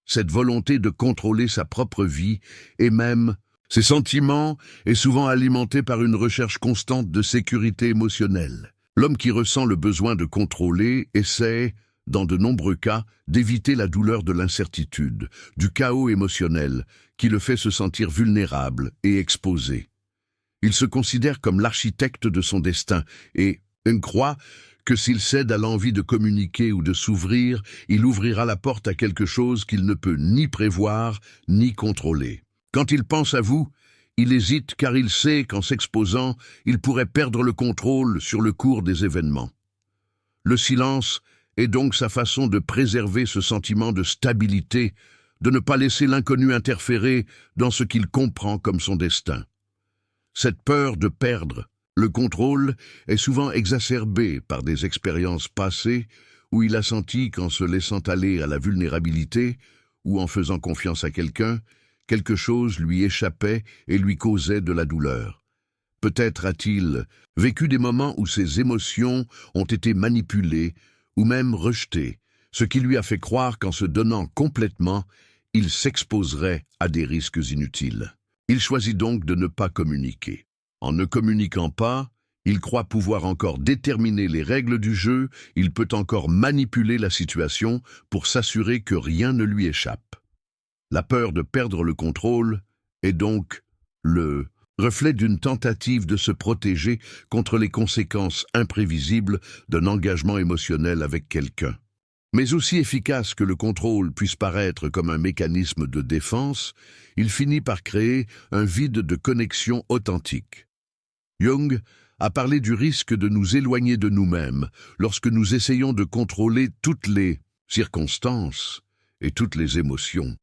Cette volonté de contrôler sa propre vie et même ses sentiments est souvent alimentée par une recherche constante de sécurité émotionnelle. L'homme qui ressent le besoin de contrôler essaie, dans de nombreux cas, d'éviter la douleur de l'incertitude, du chaos émotionnel, qui le fait se sentir vulnérable et exposé. Il se considère comme l'architecte de son destin et croit que s'il cède à l'envie de communiquer ou de s'ouvrir, il ouvrira la porte à quelque chose qu'il ne peut ni prévoir ni contrôler. Quand il pense à vous, il hésite car il sait qu'en s'exposant, il pourrait perdre le contrôle sur le cours des événements. Le silence est donc sa façon de préserver ce sentiment de stabilité, de ne pas laisser l'inconnu interférer dans ce qu'il comprend comme son destin. Cette peur de perdre le contrôle est souvent exacerbée par des expériences passées où il a senti qu'en se laissant aller à la vulnérabilité ou en faisant confiance à quelqu'un, quelque chose lui échappait et lui causait de la douleur. Peut-être a-t-il vécu des moments où ses émotions ont été manipulées ou même rejetées, ce qui lui a fait croire qu'en se donnant complètement, il s'exposerait à des risques inutiles. Il choisit donc de ne pas communiquer. En ne communiquant pas, il croit pouvoir encore déterminer les règles du jeu, il peut encore manipuler la situation pour s'assurer que rien ne lui échappe. La peur de perdre le contrôle est donc le reflet d'une tentative de se protéger contre les conséquences imprévisibles d'un engagement émotionnel avec quelqu'un. Mais aussi efficace que le contrôle puisse paraître comme un mécanisme de défense, il finit par créer un vide de connexion authentique. Jung a parlé du risque de nous éloigner de nous-mêmes lorsque nous essayons de contrôler toutes les circonstances et toutes les émotions.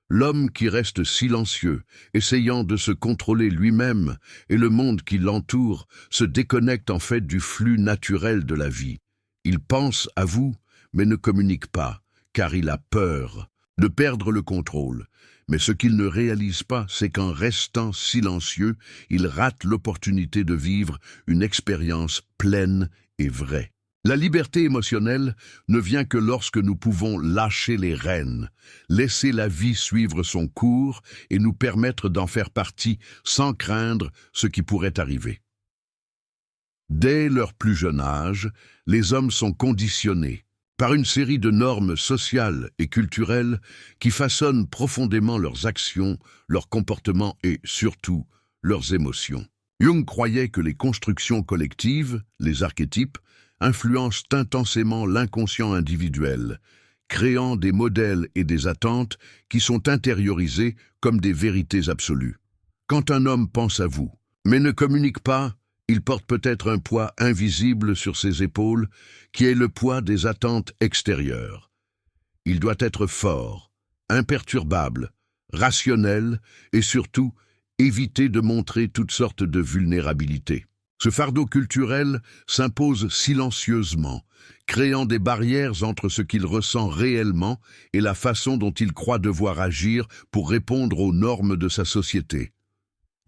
L'homme qui reste silencieux, essayant de se contrôler lui-même et le monde qui l'entoure, se déconnecte en fait du flux naturel de la vie. Il pense à vous, mais ne communique pas, car il a peur de perdre le contrôle. Mais ce qu'il ne réalise pas, c'est qu'en restant silencieux, il rate l'opportunité de vivre une expérience pleine et vraie. La liberté émotionnelle ne vient que lorsque nous pouvons lâcher les rênes, laisser la vie suivre son cours et nous permettre d'en faire partie sans craindre ce qui pourrait arriver. Dès leur plus jeune âge, les hommes sont conditionnés par une série de normes sociales et culturelles qui façonnent profondément leurs actions, leurs comportements et, surtout, leurs émotions. Jung croyait que les constructions collectives, les archétypes, influencent intensément l'inconscient individuel, créant des modèles et des attentes qui sont intériorisés comme des vérités absolues. Quand un homme pense à vous, mais ne communique pas, il porte peut-être un poids invisible sur ses épaules, qui est le poids des attentes extérieures. Il doit être fort, imperturbable, rationnel et surtout éviter de montrer toutes sortes de vulnérabilité. Ce fardeau culturel s'impose silencieusement, créant des barrières entre ce qu'il ressent réellement et la façon dont il croit devoir agir pour répondre aux normes de sa société.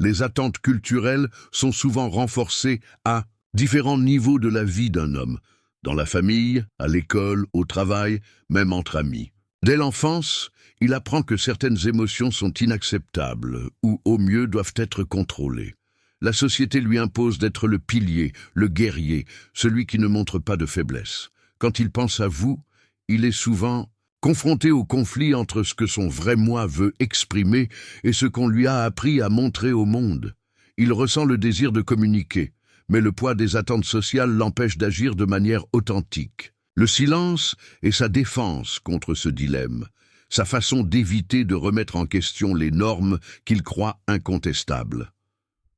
Les attentes culturelles sont souvent renforcées à différents niveaux de la vie d'un homme, dans la famille, à l'école, au travail, même entre amis. Dès l'enfance, il apprend que certaines émotions sont inacceptables ou, au mieux, doivent être contrôlées. La société lui impose d'être le pilier, le guerrier, celui qui ne montre pas de faiblesse. Quand il pense à vous, il est souvent confronté au conflit entre ce que son vrai moi veut exprimer et ce qu'on lui a appris à montrer au monde. Il ressent le désir de communiquer, mais le poids des attentes sociales l'empêche d'agir de manière authentique. Le silence est sa défense contre ce dilemme, sa façon d'éviter de remettre en question les normes qu'il croit incontestables.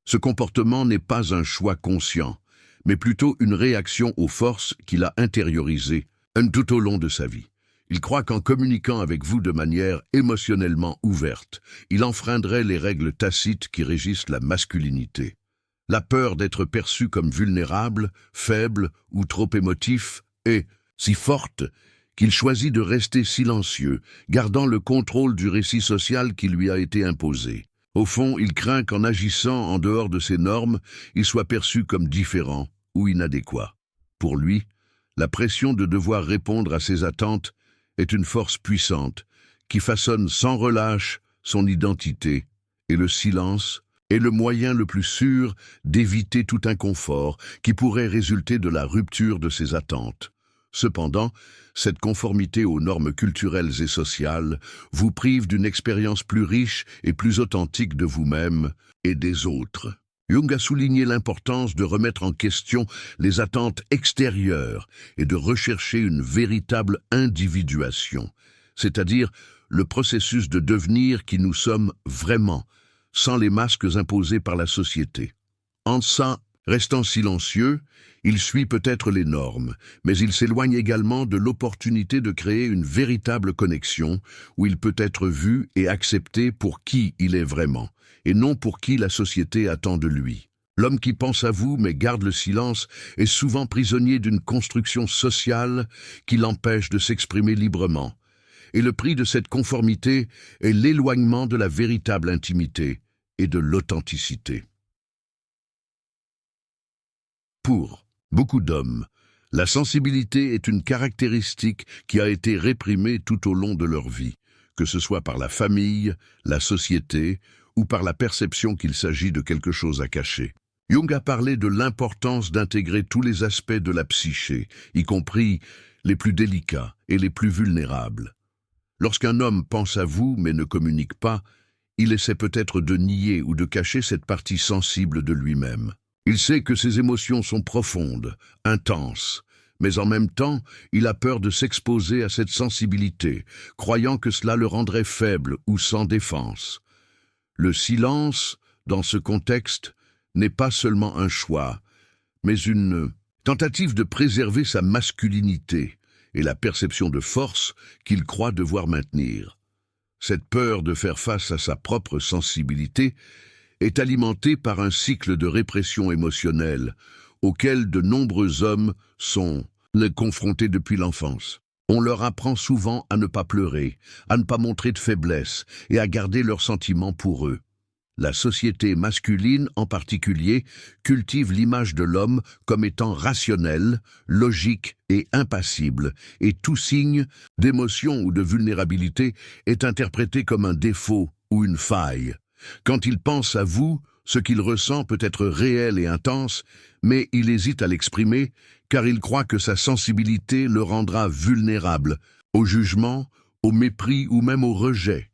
Ce comportement n'est pas un choix conscient, mais plutôt une réaction aux forces qu'il a intériorisées tout au long de sa vie. Il croit qu'en communiquant avec vous de manière émotionnellement ouverte, il enfreindrait les règles tacites qui régissent la masculinité. La peur d'être perçu comme vulnérable, faible ou trop émotif est si forte qu'il choisit de rester silencieux, gardant le contrôle du récit social qui lui a été imposé. Au fond, il craint qu'en agissant en dehors de ces normes, il soit perçu comme différent ou inadéquat. Pour lui, la pression de devoir répondre à ses attentes est une force puissante qui façonne sans relâche son identité, et le silence est le moyen le plus sûr d'éviter tout inconfort qui pourrait résulter de la rupture de ses attentes. Cependant, cette conformité aux normes culturelles et sociales vous prive d'une expérience plus riche et plus authentique de vous-même et des autres. Jung a souligné l'importance de remettre en question les attentes extérieures et de rechercher une véritable individuation, c'est-à-dire le processus de devenir qui nous sommes vraiment, sans les masques imposés par la société. En ça, restant silencieux, il suit peut-être les normes, mais il s'éloigne également de l'opportunité de créer une véritable connexion où il peut être vu et accepté pour qui il est vraiment, et non pour qui la société attend de lui. L'homme qui pense à vous mais garde le silence est souvent prisonnier d'une construction sociale qui l'empêche de s'exprimer librement. Et le prix de cette conformité est l'éloignement de la véritable intimité et de l'authenticité. Pour beaucoup d'hommes, la sensibilité est une caractéristique qui a été réprimée tout au long de leur vie, que ce soit par la famille, la société ou par la perception qu'il s'agit de quelque chose à cacher. Jung a parlé de l'importance d'intégrer tous les aspects de la psyché, y compris les plus délicats et les plus vulnérables. Lorsqu'un homme pense à vous mais ne communique pas, il essaie peut-être de nier ou de cacher cette partie sensible de lui-même. Il sait que ses émotions sont profondes, intenses, Mais en même temps, il a peur de s'exposer à cette sensibilité, croyant que cela le rendrait faible ou sans défense. Le silence, dans ce contexte, n'est pas seulement un choix, mais une tentative de préserver sa masculinité et la perception de force qu'il croit devoir maintenir. Cette peur de faire face à sa propre sensibilité est alimentée par un cycle de répression émotionnelle auquel de nombreux hommes sont confrontés depuis l'enfance. On leur apprend souvent à ne pas pleurer, à ne pas montrer de faiblesse et à garder leurs sentiments pour eux. La société masculine, en particulier, cultive l'image de l'homme comme étant rationnel, logique et impassible, et tout signe d'émotion ou de vulnérabilité est interprété comme un défaut ou une faille. Quand il pense à vous, ce qu'il ressent peut être réel et intense, mais il hésite à l'exprimer car il croit que sa sensibilité le rendra vulnérable au jugement, au mépris ou même au rejet.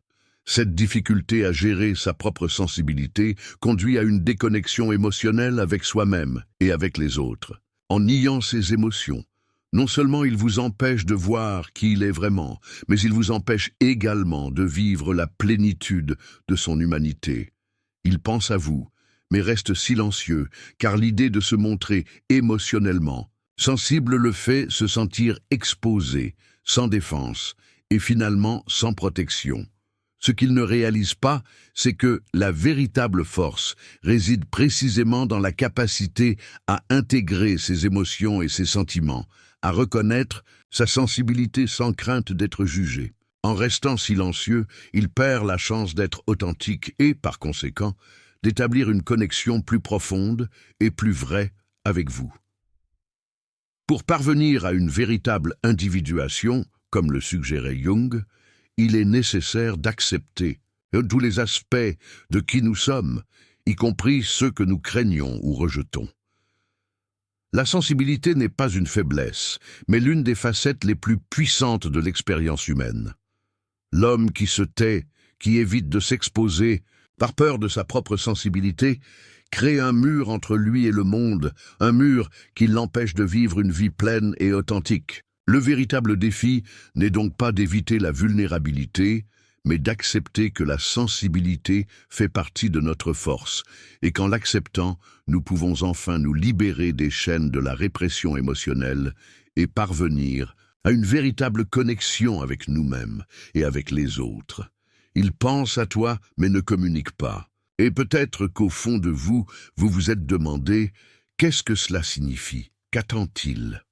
Cette difficulté à gérer sa propre sensibilité conduit à une déconnexion émotionnelle avec soi-même et avec les autres. En niant ses émotions, non seulement il vous empêche de voir qui il est vraiment, mais il vous empêche également de vivre la plénitude de son humanité. Il pense à vous, mais reste silencieux, car l'idée de se montrer émotionnellement sensible le fait se sentir exposé, sans défense, et finalement sans protection. Ce qu'il ne réalise pas, c'est que la véritable force réside précisément dans la capacité à intégrer ses émotions et ses sentiments, à reconnaître sa sensibilité sans crainte d'être jugé. En restant silencieux, il perd la chance d'être authentique et, par conséquent, d'établir une connexion plus profonde et plus vraie avec vous. Pour parvenir à une véritable individuation, comme le suggérait Jung, il est nécessaire d'accepter tous les aspects de qui nous sommes, y compris ceux que nous craignons ou rejetons. La sensibilité n'est pas une faiblesse, mais l'une des facettes les plus puissantes de l'expérience humaine. L'homme qui se tait, qui évite de s'exposer, par peur de sa propre sensibilité, crée un mur entre lui et le monde, un mur qui l'empêche de vivre une vie pleine et authentique. Le véritable défi n'est donc pas d'éviter la vulnérabilité, mais d'accepter que la sensibilité fait partie de notre force, et qu'en l'acceptant, nous pouvons enfin nous libérer des chaînes de la répression émotionnelle et parvenir à une véritable connexion avec nous-mêmes et avec les autres. Il pense à toi, mais ne communique pas. Et peut-être qu'au fond de vous, vous vous êtes demandé « Qu'est-ce que cela signifie? Qu'attend-il »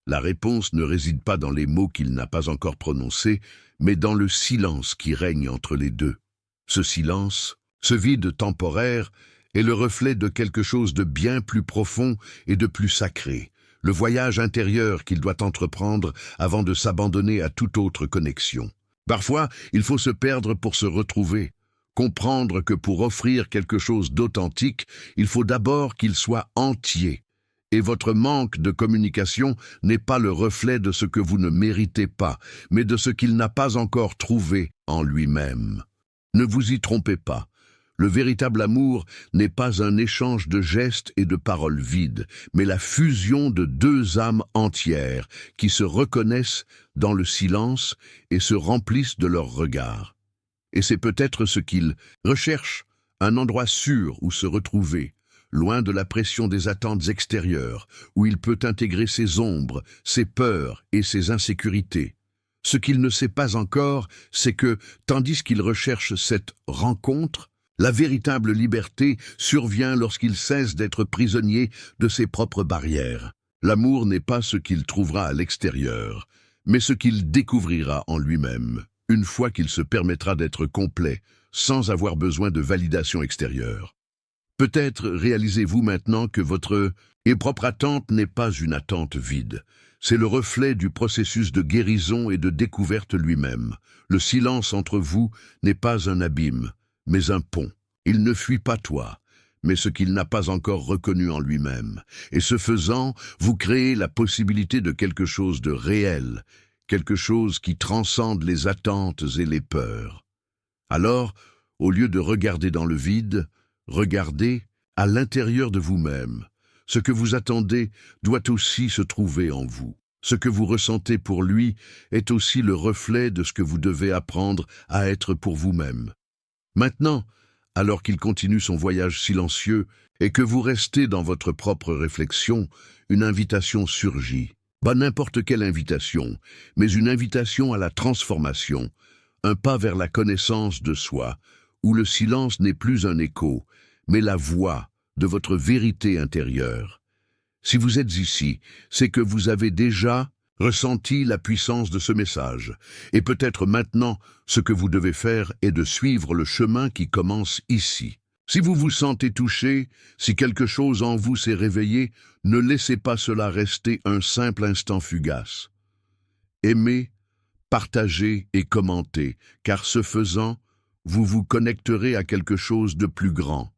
La réponse ne réside pas dans les mots qu'il n'a pas encore prononcés, mais dans le silence qui règne entre les deux. Ce silence, ce vide temporaire, est le reflet de quelque chose de bien plus profond et de plus sacré, le voyage intérieur qu'il doit entreprendre avant de s'abandonner à toute autre connexion. Parfois, il faut se perdre pour se retrouver, comprendre que pour offrir quelque chose d'authentique, il faut d'abord qu'il soit entier. Et votre manque de communication n'est pas le reflet de ce que vous ne méritez pas, mais de ce qu'il n'a pas encore trouvé en lui-même. Ne vous y trompez pas. Le véritable amour n'est pas un échange de gestes et de paroles vides, mais la fusion de deux âmes entières qui se reconnaissent dans le silence et se remplissent de leur regard. Et c'est peut-être ce qu'il recherche, un endroit sûr où se retrouver, loin de la pression des attentes extérieures, où il peut intégrer ses ombres, ses peurs et ses insécurités. Ce qu'il ne sait pas encore, c'est que, tandis qu'il recherche cette rencontre, la véritable liberté survient lorsqu'il cesse d'être prisonnier de ses propres barrières. L'amour n'est pas ce qu'il trouvera à l'extérieur, mais ce qu'il découvrira en lui-même, une fois qu'il se permettra d'être complet, sans avoir besoin de validation extérieure. Peut-être réalisez-vous maintenant que votre propre attente n'est pas une attente vide. C'est le reflet du processus de guérison et de découverte lui-même. Le silence entre vous n'est pas un abîme, mais un pont. Il ne fuit pas toi, mais ce qu'il n'a pas encore reconnu en lui-même. Et ce faisant, vous créez la possibilité de quelque chose de réel, quelque chose qui transcende les attentes et les peurs. Alors, au lieu de regarder dans le vide, regardez à l'intérieur de vous-même. Ce que vous attendez doit aussi se trouver en vous. Ce que vous ressentez pour lui est aussi le reflet de ce que vous devez apprendre à être pour vous-même. Maintenant, alors qu'il continue son voyage silencieux et que vous restez dans votre propre réflexion, une invitation surgit. Pas n'importe quelle invitation, mais une invitation à la transformation, un pas vers la connaissance de soi, où le silence n'est plus un écho, mais la voix de votre vérité intérieure. Si vous êtes ici, c'est que vous avez déjà ressenti la puissance de ce message. Et peut-être maintenant, ce que vous devez faire est de suivre le chemin qui commence ici. Si vous vous sentez touché, si quelque chose en vous s'est réveillé, ne laissez pas cela rester un simple instant fugace. Aimez, partagez et commentez, car ce faisant, vous vous connecterez à quelque chose de plus grand,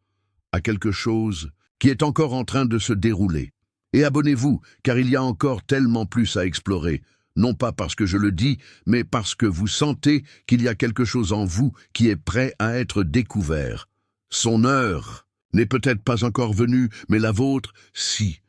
à quelque chose qui est encore en train de se dérouler. Et abonnez-vous, car il y a encore tellement plus à explorer, non pas parce que je le dis, mais parce que vous sentez qu'il y a quelque chose en vous qui est prêt à être découvert. Son heure n'est peut-être pas encore venue, mais la vôtre, si.